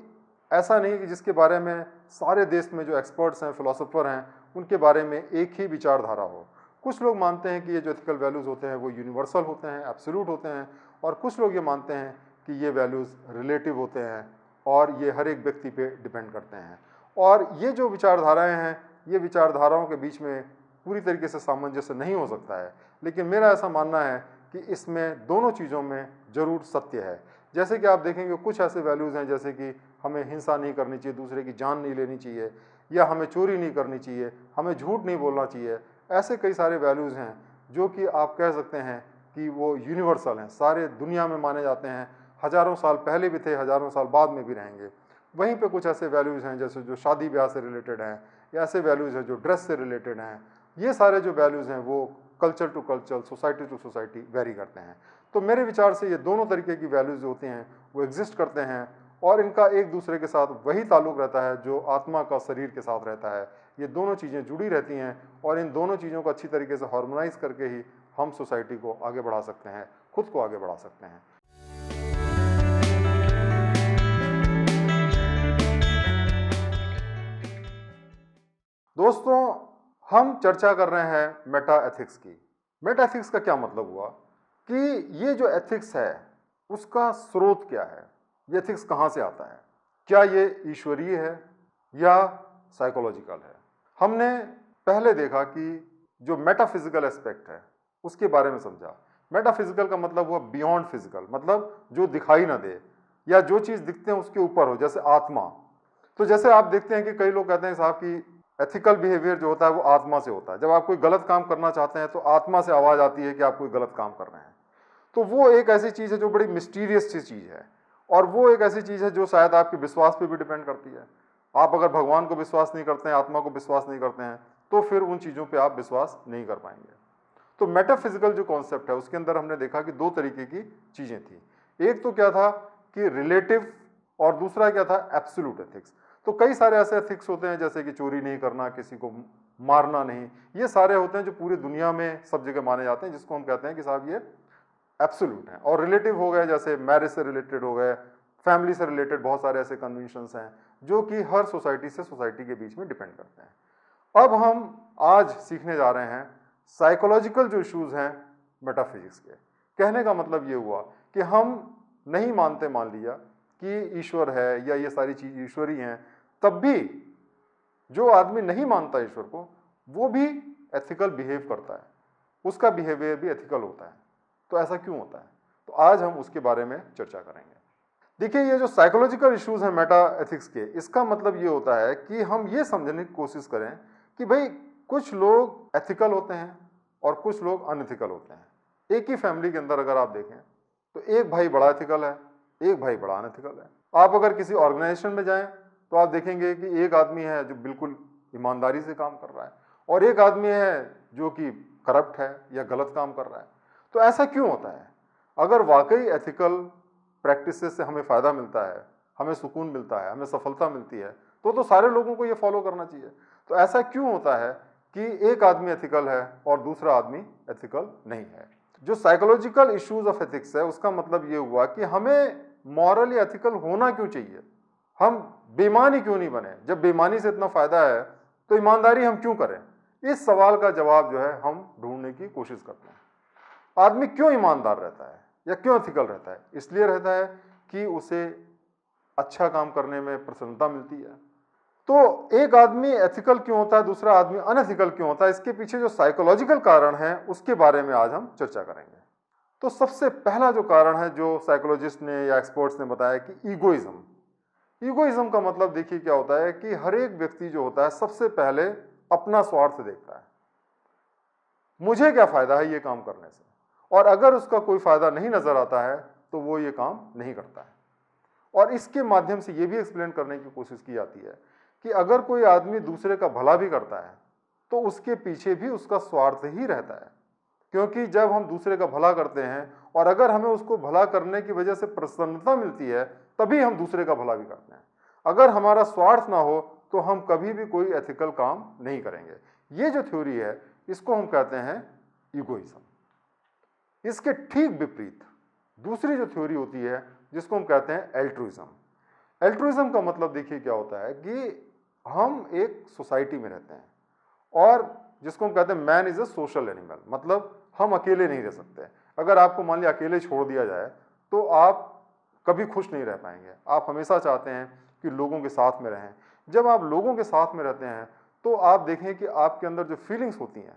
ऐसा नहीं कि जिसके बारे में सारे देश में जो एक्सपर्ट्स हैं, फिलोसोफर हैं, उनके बारे में एक ही विचारधारा हो। कुछ लोग मानते हैं कि ये जो एथिकल वैल्यूज़ होते हैं वो यूनिवर्सल होते हैं, एब्सोल्यूट होते हैं, और कुछ लोग ये मानते हैं कि ये वैल्यूज़ रिलेटिव होते हैं और ये हर एक व्यक्ति पे डिपेंड करते हैं। और ये जो विचारधाराएं हैं ये विचारधाराओं के बीच में पूरी तरीके से सामंजस्य नहीं हो सकता है, लेकिन मेरा ऐसा मानना है कि इसमें दोनों चीज़ों में ज़रूर सत्य है। जैसे कि आप देखेंगे कुछ ऐसे वैल्यूज़ हैं जैसे कि हमें हिंसा नहीं करनी चाहिए, दूसरे की जान नहीं लेनी चाहिए, या हमें चोरी नहीं करनी चाहिए, हमें झूठ नहीं बोलना चाहिए। ऐसे कई सारे वैल्यूज़ हैं जो कि आप कह सकते हैं कि वो यूनिवर्सल हैं, सारे दुनिया में माने जाते हैं, हज़ारों साल पहले भी थे, हज़ारों साल बाद में भी रहेंगे। वहीं पे कुछ ऐसे वैल्यूज़ हैं जैसे जो शादी ब्याह से रिलेटेड हैं, या ऐसे वैल्यूज़ हैं जो ड्रेस से रिलेटेड हैं। ये सारे जो वैल्यूज़ हैं वो culture to culture, society to society vary करते हैं। तो मेरे विचार से ये दोनों तरीके की वैल्यूज़ जो होती हैं वो एग्जिस्ट करते हैं, और इनका एक दूसरे के साथ वही ताल्लुक़ रहता है जो आत्मा का शरीर के साथ रहता है। ये दोनों चीज़ें जुड़ी रहती हैं, और इन दोनों चीज़ों को अच्छी तरीके से हार्मोनाइज़ करके ही हम सोसाइटी को आगे बढ़ा सकते हैं, खुद को आगे बढ़ा सकते हैं। दोस्तों, हम चर्चा कर रहे हैं मेटा एथिक्स की। मेटा एथिक्स का क्या मतलब हुआ कि ये जो एथिक्स है उसका स्रोत क्या है, ये एथिक्स कहाँ से आता है, क्या ये ईश्वरीय है या साइकोलॉजिकल है। हमने पहले देखा कि जो मेटाफिजिकल एस्पेक्ट है उसके बारे में समझा। मेटाफिजिकल का मतलब हुआ बियॉन्ड फिजिकल, मतलब जो दिखाई ना दे या जो चीज़ दिखते हैं उसके ऊपर हो, जैसे आत्मा। तो जैसे आप देखते हैं कि कई लोग कहते हैं साहब कि एथिकल बिहेवियर जो होता है वो आत्मा से होता है। जब आप कोई गलत काम करना चाहते हैं तो आत्मा से आवाज़ आती है कि आप कोई गलत काम कर रहे हैं। तो वो एक ऐसी चीज़ है जो बड़ी मिस्टीरियस सी चीज़ है, और वो एक ऐसी चीज़ है जो शायद आपके विश्वास पे भी डिपेंड करती है। आप अगर भगवान को विश्वास नहीं करते हैं, आत्मा को विश्वास नहीं करते हैं, तो फिर उन चीज़ों पे आप विश्वास नहीं कर पाएंगे। तो मेटाफिजिकल जो कॉन्सेप्ट है उसके अंदर हमने देखा कि दो तरीके की चीज़ें थी। एक तो क्या था कि रिलेटिव, और दूसरा क्या था एब्सोल्यूट एथिक्स। तो कई सारे ऐसे एथिक्स होते हैं जैसे कि चोरी नहीं करना, किसी को मारना नहीं, ये सारे होते हैं जो पूरी दुनिया में सब जगह माने जाते हैं, जिसको हम कहते हैं कि साहब ये एब्सोल्यूट हैं। और रिलेटिव हो गए जैसे मैरिज से रिलेटेड हो गए, फैमिली से रिलेटेड बहुत सारे ऐसे कन्वेंशंस हैं जो कि हर सोसाइटी से सोसाइटी के बीच में डिपेंड करते हैं। अब हम आज सीखने जा रहे हैं साइकोलॉजिकल जो इश्यूज हैं मेटाफिजिक्स के। कहने का मतलब ये हुआ कि हम नहीं मानते, मान लिया कि ईश्वर है या ये सारी चीज ईश्वरी हैं, तब भी जो आदमी नहीं मानता ईश्वर को वो भी एथिकल बिहेव करता है, उसका बिहेवियर भी एथिकल होता है। तो ऐसा क्यों होता है? तो आज हम उसके बारे में चर्चा करेंगे। देखिए, ये जो साइकोलॉजिकल इश्यूज हैं मेटा एथिक्स के, इसका मतलब ये होता है कि हम ये समझने की कोशिश करें कि भाई कुछ लोग एथिकल होते हैं और कुछ लोग अनएथिकल होते हैं। एक ही फैमिली के अंदर अगर आप देखें तो एक भाई बड़ा एथिकल है, एक भाई बड़ा अनएथिकल है। आप अगर किसी ऑर्गेनाइजेशन में जाएं तो आप देखेंगे कि एक आदमी है जो बिल्कुल ईमानदारी से काम कर रहा है, और एक आदमी है जो कि करप्ट है या गलत काम कर रहा है। तो ऐसा क्यों होता है? अगर वाकई एथिकल प्रैक्टिसेस से हमें फ़ायदा मिलता है, हमें सुकून मिलता है, हमें सफलता मिलती है, तो सारे लोगों को ये फॉलो करना चाहिए। तो ऐसा क्यों होता है कि एक आदमी एथिकल है और दूसरा आदमी एथिकल नहीं है? जो साइकोलॉजिकल इश्यूज ऑफ एथिक्स है उसका मतलब ये हुआ कि हमें मॉरली एथिकल होना क्यों चाहिए, हम बेईमान ही क्यों नहीं बने। जब बेईमानी से इतना फायदा है तो ईमानदारी हम क्यों करें? इस सवाल का जवाब जो है हम ढूंढने की कोशिश करते हैं। आदमी क्यों ईमानदार रहता है या क्यों एथिकल रहता है? इसलिए रहता है कि उसे अच्छा काम करने में प्रसन्नता मिलती है। तो एक आदमी एथिकल क्यों होता है, दूसरा आदमी अनएथिकल क्यों होता है, इसके पीछे जो साइकोलॉजिकल कारण है उसके बारे में आज हम चर्चा करेंगे। तो सबसे पहला जो कारण है जो साइकोलॉजिस्ट ने या एक्सपर्ट्स ने बताया कि ईगोइज्म। ईगोइज्म का मतलब देखिए क्या होता है कि हर एक व्यक्ति जो होता है सबसे पहले अपना स्वार्थ देखता है, मुझे क्या फायदा है ये काम करने से, और अगर उसका कोई फायदा नहीं नजर आता है तो वो ये काम नहीं करता है। और इसके माध्यम से ये भी एक्सप्लेन करने की कोशिश की जाती है कि अगर कोई आदमी दूसरे का भला भी करता है तो उसके पीछे भी उसका स्वार्थ ही रहता है, क्योंकि जब हम दूसरे का भला करते हैं और अगर हमें उसको भला करने की वजह से प्रसन्नता मिलती है तभी हम दूसरे का भला भी करते हैं। अगर हमारा स्वार्थ ना हो तो हम कभी भी कोई एथिकल काम नहीं करेंगे। ये जो थ्योरी है इसको हम कहते हैं ईगोइज्म। इसके ठीक विपरीत दूसरी जो थ्योरी होती है जिसको हम कहते हैं एल्ट्रुइज्म। एल्ट्रुइज्म का मतलब देखिए क्या होता है कि हम एक सोसाइटी में रहते हैं और जिसको हम कहते हैं man is a social animal, मतलब हम अकेले नहीं रह सकते। अगर आपको मान लिया अकेले छोड़ दिया जाए तो आप कभी खुश नहीं रह पाएंगे। आप हमेशा चाहते हैं कि लोगों के साथ में रहें। जब आप लोगों के साथ में रहते हैं तो आप देखें कि आपके अंदर जो फीलिंग्स होती हैं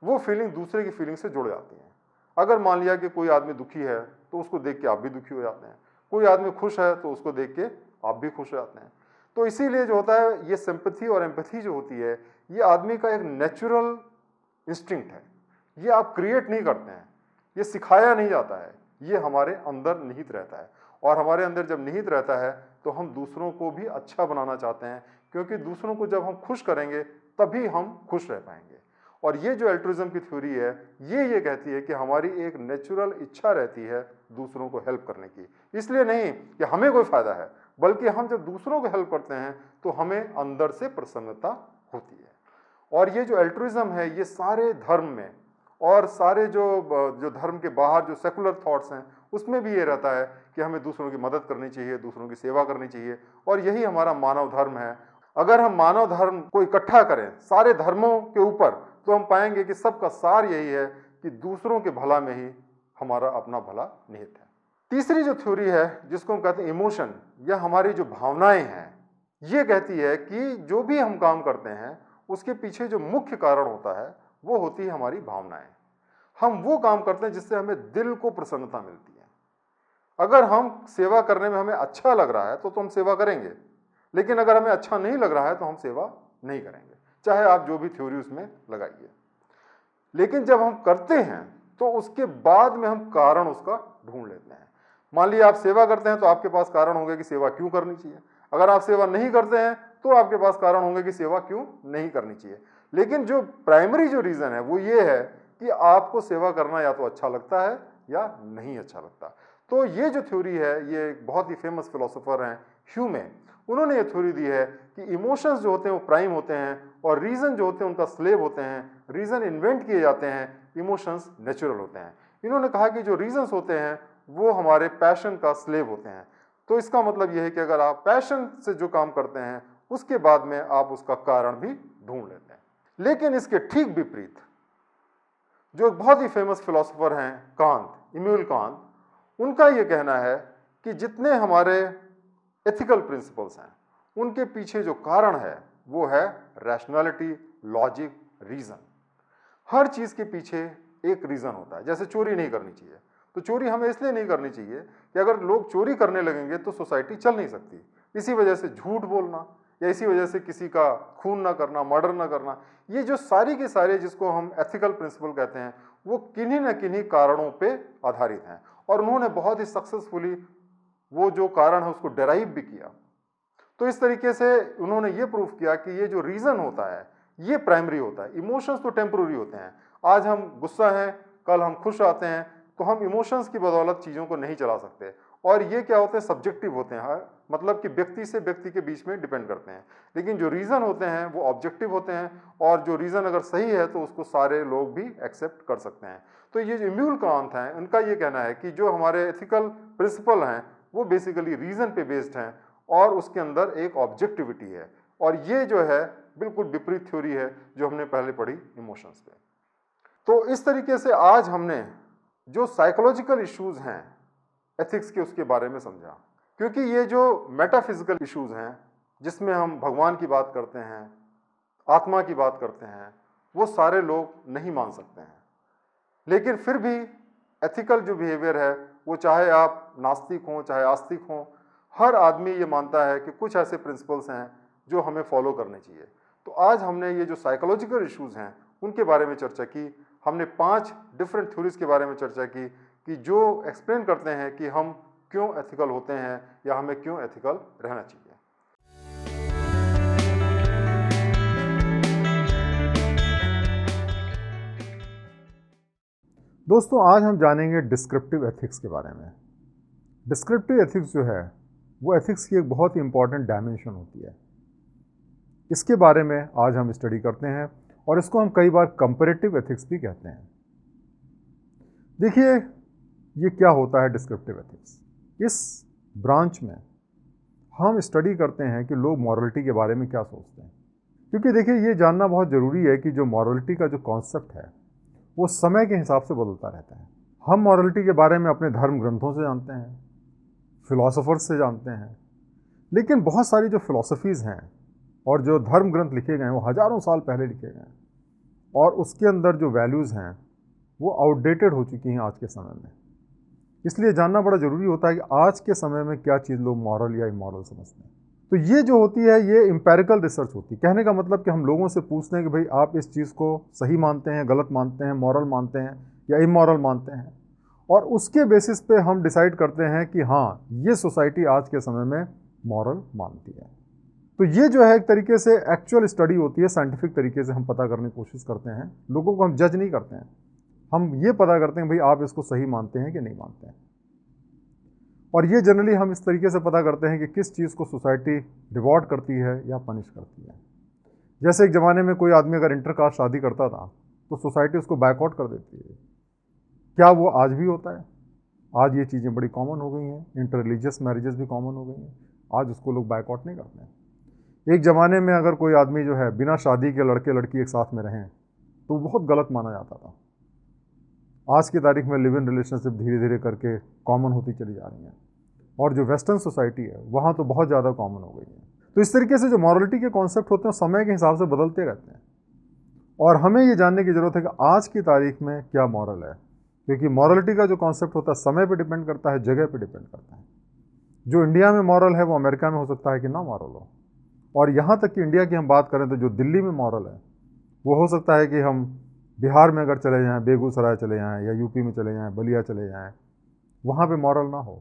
वो फीलिंग दूसरे की फीलिंग से जुड़ जाती हैं। अगर मान लिया कि कोई आदमी दुखी है तो उसको देख के आप भी दुखी हो जाते हैं, कोई आदमी खुश है तो उसको देख के आप भी खुश हो जाते हैं। तो इसीलिए जो होता है, ये सिंपैथी और एम्पैथी जो होती है, ये आदमी का एक नेचुरल इंस्टिंक्ट है। ये आप क्रिएट नहीं करते हैं, ये सिखाया नहीं जाता है, ये हमारे अंदर निहित रहता है। और हमारे अंदर जब निहित रहता है तो हम दूसरों को भी अच्छा बनाना चाहते हैं, क्योंकि दूसरों को जब हम खुश करेंगे तभी हम खुश रह पाएंगे। और ये जो एल्ट्रुइज्म की थ्योरी है, ये कहती है कि हमारी एक नेचुरल इच्छा रहती है दूसरों को हेल्प करने की। इसलिए नहीं कि हमें कोई फायदा है, बल्कि हम जब दूसरों को हेल्प करते हैं तो हमें अंदर से प्रसन्नता होती है। और ये जो एल्ट्रुइज्म है, ये सारे धर्म में और सारे जो धर्म के बाहर जो सेकुलर थॉट्स हैं उसमें भी ये रहता है कि हमें दूसरों की मदद करनी चाहिए, दूसरों की सेवा करनी चाहिए। और यही हमारा मानव धर्म है। अगर हम मानव धर्म को इकट्ठा करें सारे धर्मों के ऊपर, तो हम पाएंगे कि सबका सार यही है कि दूसरों के भला में ही हमारा अपना भला निहित है। तीसरी जो थ्योरी है, जिसको हम कहते हैं इमोशन, या हमारी जो भावनाएं हैं, ये कहती है कि जो भी हम काम करते हैं उसके पीछे जो मुख्य कारण होता है वो होती है हमारी भावनाएं। हम वो काम करते हैं जिससे हमें दिल को प्रसन्नता मिलती है। अगर हम सेवा करने में हमें अच्छा लग रहा है तो हम सेवा करेंगे, लेकिन अगर हमें अच्छा नहीं लग रहा है तो हम सेवा नहीं करेंगे, चाहे आप जो भी थ्योरी उसमें लगाइए। लेकिन जब हम करते हैं तो उसके बाद में हम कारण उसका ढूंढ लेते हैं। मान लीजिए आप सेवा करते हैं तो आपके पास कारण होंगे कि सेवा क्यों करनी चाहिए। अगर आप सेवा नहीं करते हैं तो आपके पास कारण होंगे कि सेवा क्यों नहीं करनी चाहिए। लेकिन जो प्राइमरी जो रीजन है वो ये है कि आपको सेवा करना या तो अच्छा लगता है या नहीं अच्छा लगता। तो ये जो थ्योरी है, ये बहुत ही फेमस फिलोसोफर हैं ह्यूमे, उन्होंने ये थ्योरी दी है कि इमोशंस जो होते हैं वो प्राइम होते हैं और रीजन जो होते हैं उनका स्लेव होते हैं। रीजन इन्वेंट किए जाते हैं, इमोशंस नेचुरल होते हैं। इन्होंने कहा कि जो रीजंस होते हैं वो हमारे पैशन का स्लेव होते हैं। तो इसका मतलब यह है कि अगर आप पैशन से जो काम करते हैं उसके बाद में आप उसका कारण भी ढूंढ लेते हैं। लेकिन इसके ठीक विपरीत जो बहुत ही फेमस फिलोसोफर हैं कांत, इमैनुअल कांत, उनका ये कहना है कि जितने हमारे एथिकल प्रिंसिपल्स हैं उनके पीछे जो कारण है वो है रैशनैलिटी, लॉजिक, रीजन। हर चीज के पीछे एक रीजन होता है। जैसे चोरी नहीं करनी चाहिए, तो चोरी हमें इसलिए नहीं करनी चाहिए कि अगर लोग चोरी करने लगेंगे तो सोसाइटी चल नहीं सकती। इसी वजह से झूठ बोलना या इसी वजह से किसी का खून ना करना, मर्डर ना करना, ये जो सारी के सारे जिसको हम एथिकल प्रिंसिपल कहते हैं वो किन्हीं न किन्हीं कारणों पे आधारित हैं। और उन्होंने बहुत ही सक्सेसफुली वो जो कारण है उसको डेराइव भी किया। तो इस तरीके से उन्होंने ये प्रूफ किया कि ये जो रीजन होता है ये प्राइमरी होता है। इमोशंस तो टेम्पररी होते हैं। आज हम गुस्सा हैं, कल हम खुश आते हैं, तो हम इमोशंस की बदौलत चीज़ों को नहीं चला सकते। और ये क्या होते हैं, सब्जेक्टिव होते हैं, मतलब कि व्यक्ति से व्यक्ति के बीच में डिपेंड करते हैं। लेकिन जो रीज़न होते हैं वो ऑब्जेक्टिव होते हैं, और जो रीज़न अगर सही है तो उसको सारे लोग भी एक्सेप्ट कर सकते हैं। तो ये जो इमैनुअल कांत हैं, उनका ये कहना है कि जो हमारे एथिकल प्रिंसिपल हैं वो बेसिकली रीज़न पे बेस्ड हैं और उसके अंदर एक ऑब्जेक्टिविटी है। और ये जो है बिल्कुल विपरीत थ्योरी है जो हमने पहले पढ़ी इमोशंस पे। तो इस तरीके से आज हमने जो साइकोलॉजिकल इश्यूज हैं एथिक्स के उसके बारे में समझा। क्योंकि ये जो मेटाफिजिकल इश्यूज हैं जिसमें हम भगवान की बात करते हैं, आत्मा की बात करते हैं, वो सारे लोग नहीं मान सकते हैं। लेकिन फिर भी एथिकल जो बिहेवियर है वो चाहे आप नास्तिक हों चाहे आस्तिक हों, हर आदमी ये मानता है कि कुछ ऐसे प्रिंसिपल्स हैं जो हमें फॉलो करने चाहिए। तो आज हमने ये जो साइकोलॉजिकल इश्यूज हैं उनके बारे में चर्चा की। हमने 5 डिफरेंट थ्योरीज के बारे में चर्चा की कि जो एक्सप्लेन करते हैं कि हम क्यों एथिकल होते हैं या हमें क्यों एथिकल रहना चाहिए। दोस्तों, आज हम जानेंगे डिस्क्रिप्टिव एथिक्स के बारे में। डिस्क्रिप्टिव एथिक्स जो है वो एथिक्स की एक बहुत ही इंपॉर्टेंट डायमेंशन होती है। इसके बारे में आज हम स्टडी करते हैं और इसको हम कई बार कंपैरेटिव एथिक्स भी कहते हैं। देखिए, ये क्या होता है डिस्क्रिप्टिव एथिक्स। इस ब्रांच में हम स्टडी करते हैं कि लोग मॉरलिटी के बारे में क्या सोचते हैं। क्योंकि देखिए, ये जानना बहुत ज़रूरी है कि जो मॉरलिटी का जो कॉन्सेप्ट है वो समय के हिसाब से बदलता रहता है। हम मॉरलिटी के बारे में अपने धर्म ग्रंथों से जानते हैं, फिलोसोफर्स से जानते हैं, लेकिन बहुत सारी जो फिलॉसफीज़ हैं और जो धर्म ग्रंथ लिखे गए हैं वो हज़ारों साल पहले लिखे गए हैं, और उसके अंदर जो वैल्यूज़ हैं वो आउटडेटेड हो चुकी हैं आज के समय में। इसलिए जानना बड़ा ज़रूरी होता है कि आज के समय में क्या चीज़ लोग मॉरल या इमॉरल समझते हैं। तो ये जो होती है ये एम्पेरिकल रिसर्च होती है। कहने का मतलब कि हम लोगों से पूछते हैं कि भाई आप इस चीज़ को सही मानते हैं, गलत मानते हैं, मॉरल मानते हैं या इमॉरल मानते हैं, और उसके बेसिस पे हम डिसाइड करते हैं कि हाँ ये सोसाइटी आज के समय में मॉरल मानती है। तो ये जो है एक तरीके से एक्चुअल स्टडी होती है, साइंटिफिक तरीके से हम पता करने की कोशिश करते हैं। लोगों को हम जज नहीं करते हैं, हम ये पता करते हैं भाई आप इसको सही मानते हैं कि नहीं मानते हैं। और ये जनरली हम इस तरीके से पता करते हैं कि किस चीज़ को सोसाइटी रिवॉर्ड करती है या पनिश करती है। जैसे एक ज़माने में कोई आदमी अगर इंटरकास्ट शादी करता था तो सोसाइटी उसको बैकआउट कर देती है। क्या वो आज भी होता है? आज ये चीज़ें बड़ी कॉमन हो गई हैं, इंटर रिलीजियस मैरिजेस भी कॉमन हो गई हैं, आज उसको लोग बैकआउट नहीं करते हैं। एक ज़माने में अगर कोई आदमी जो है बिना शादी के लड़के लड़की एक साथ में रहें तो बहुत गलत माना जाता था। आज की तारीख में लिव इन रिलेशनशिप धीरे धीरे करके कॉमन होती चली जा रही हैं, और जो वेस्टर्न सोसाइटी है वहाँ तो बहुत ज़्यादा कॉमन हो गई है। तो इस तरीके से जो मॉरलिटी के कॉन्सेप्ट होते हैं समय के हिसाब से बदलते रहते हैं, और हमें ये जानने की ज़रूरत है कि आज की तारीख में क्या मॉरल है, क्योंकि मॉरलिटी का जो कॉन्सेप्ट होता है समय पे डिपेंड करता है, जगह पे डिपेंड करता है। जो इंडिया में मॉरल है वो अमेरिका में हो सकता है कि ना मॉरल हो, और यहाँ तक कि इंडिया की हम बात करें तो जो दिल्ली में मॉरल है वो हो सकता है कि हम बिहार में अगर चले जाएँ, बेगूसराय चले जाएँ या यूपी में चले जाएँ, बलिया चले जाएँ, वहाँ पे मॉरल ना हो।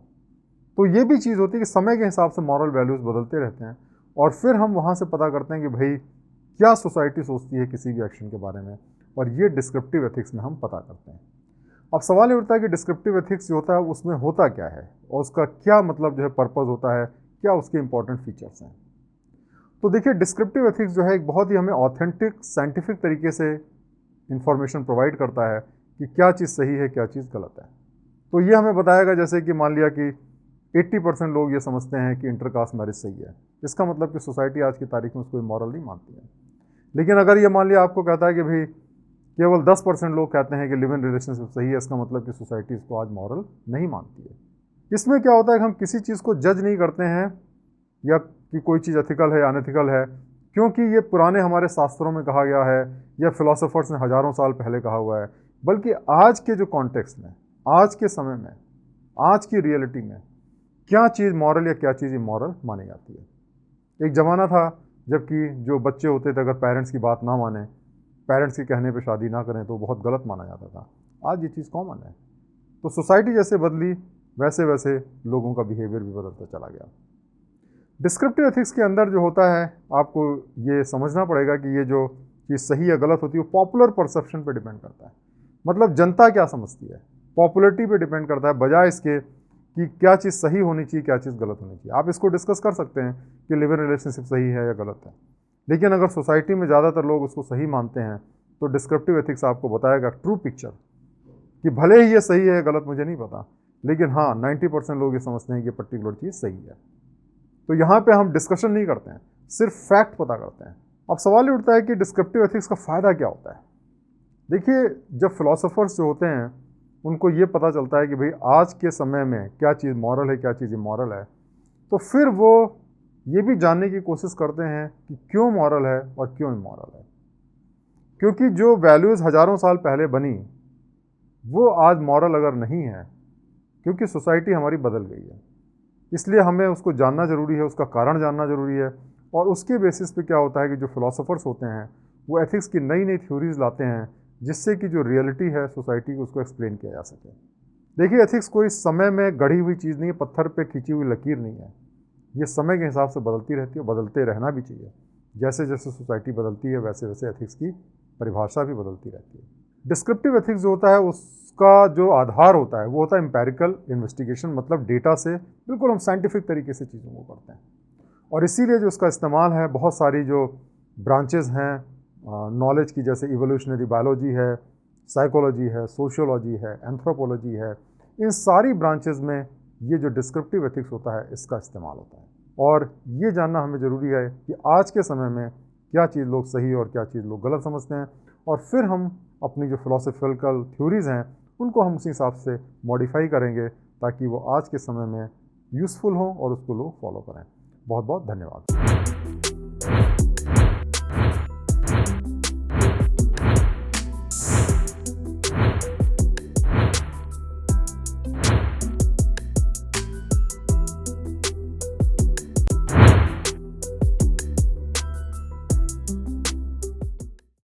तो ये भी चीज़ होती है कि समय के हिसाब से मॉरल वैल्यूज़ बदलते रहते हैं, और फिर हम वहाँ से पता करते हैं कि भाई क्या सोसाइटी सोचती है किसी भी एक्शन के बारे में, और ये डिस्क्रिप्टिव एथिक्स में हम पता करते हैं। अब सवाल ये उठता है कि डिस्क्रिप्टिव एथिक्स जो होता है उसमें होता क्या है, और उसका क्या मतलब जो है पर्पज़ होता है, क्या उसके इंपॉर्टेंट फीचर्स हैं। तो देखिए डिस्क्रिप्टिव एथिक्स जो है एक बहुत ही हमें ऑथेंटिक साइंटिफिक तरीके से इंफॉर्मेशन प्रोवाइड करता है कि क्या चीज़ सही है, क्या चीज़ गलत है। तो ये हमें बताएगा, जैसे कि मान लिया कि 80% लोग ये समझते हैं कि इंटरकास्ट मैरिज सही है, इसका मतलब कि सोसाइटी आज की तारीख में उसको मॉरल नहीं मानती है। लेकिन अगर ये मान लिया आपको कहता है कि भाई केवल 10% लोग कहते हैं कि लिव इन रिलेशनशिप सही है, इसका मतलब कि सोसाइटी इसको आज मॉरल नहीं मानती है। इसमें क्या होता है कि हम किसी चीज़ को जज नहीं करते हैं या कि कोई चीज़ एथिकल है या अनएथिकल है, क्योंकि ये पुराने हमारे शास्त्रों में कहा गया है या फिलोसोफर्स ने हज़ारों साल पहले कहा हुआ है, बल्कि आज के जो कॉन्टेक्स्ट में, आज के समय में, आज की रियलिटी में क्या चीज़ मॉरल या क्या चीज़ इमॉरल मानी जाती है। एक ज़माना था जबकि जो बच्चे होते थे अगर पेरेंट्स की बात ना माने, पेरेंट्स के कहने पे शादी ना करें तो बहुत गलत माना जाता था। आज ये चीज़ कॉमन है। तो सोसाइटी जैसे बदली वैसे वैसे लोगों का बिहेवियर भी बदलता चला गया। डिस्क्रिप्टिव एथिक्स के अंदर जो होता है आपको ये समझना पड़ेगा कि ये जो चीज़ सही या गलत होती है वो पॉपुलर परसेप्शन पे डिपेंड करता है। मतलब जनता क्या समझती है, पॉपुलरिटी पे डिपेंड करता है, बजाय इसके कि क्या चीज़ सही होनी चाहिए, क्या चीज़ गलत होनी चाहिए। आप इसको डिस्कस कर सकते हैं कि लिव इन रिलेशनशिप सही है या गलत है, लेकिन अगर सोसाइटी में ज़्यादातर लोग उसको सही मानते हैं तो डिस्क्रिप्टिव एथिक्स आपको बताएगा ट्रू पिक्चर कि भले ही ये सही है गलत मुझे नहीं पता, लेकिन हाँ 90% लोग ये समझते हैं कि पर्टिकुलर चीज़ सही है। तो यहाँ पे हम डिस्कशन नहीं करते हैं, सिर्फ फैक्ट पता करते हैं। अब सवाल ये उठता है कि डिस्क्रिप्टिव एथिक्स का फ़ायदा क्या होता है। देखिए जब फिलोसोफर्स जो होते हैं उनको ये पता चलता है कि भाई आज के समय में क्या चीज़ मॉरल है, क्या चीज़ इमॉरल है, तो फिर वो ये भी जानने की कोशिश करते हैं कि क्यों मॉरल है और क्यों इमॉरल है। क्योंकि जो वैल्यूज़ हज़ारों साल पहले बनी वो आज मॉरल अगर नहीं है, क्योंकि सोसाइटी हमारी बदल गई है, इसलिए हमें उसको जानना ज़रूरी है, उसका कारण जानना ज़रूरी है। और उसके बेसिस पे क्या होता है कि जो फिलोसोफर्स होते हैं वो एथिक्स की नई नई थ्योरीज लाते हैं, जिससे कि जो रियलिटी है सोसाइटी की उसको एक्सप्लेन किया जा सके। देखिए एथिक्स कोई समय में गढ़ी हुई चीज़ नहीं है, पत्थर पे खींची हुई लकीर नहीं है। ये समय के हिसाब से बदलती रहती है, बदलते रहना भी चाहिए। जैसे जैसे सोसाइटी बदलती है वैसे वैसे एथिक्स की परिभाषा भी बदलती रहती है। डिस्क्रिप्टिव एथिक्स जो होता है उसका जो आधार होता है वो होता है एम्पेरिकल इन्वेस्टिगेशन, मतलब डेटा से बिल्कुल हम साइंटिफिक तरीके से चीज़ों को करते हैं। और इसीलिए जो इसका इस्तेमाल है बहुत सारी जो ब्रांचेज़ हैं नॉलेज की, जैसे इवोल्यूशनरी बायोलॉजी है, साइकोलॉजी है, सोशियोलॉजी है, एंथ्रोपोलॉजी है, इन सारी ब्रांचेज़ में ये जो डिस्क्रिप्टिव एथिक्स होता है इसका इस्तेमाल होता है। और ये जानना हमें ज़रूरी है कि आज के समय में क्या चीज़ लोग सही और क्या चीज़ लोग गलत समझते हैं, और फिर हम अपनी जो फिलोसॉफिकल थ्योरीज़ हैं उनको हम उसी हिसाब से मॉडिफाई करेंगे ताकि वो आज के समय में यूज़फुल हों और उसको लोग फॉलो करें। बहुत बहुत धन्यवाद।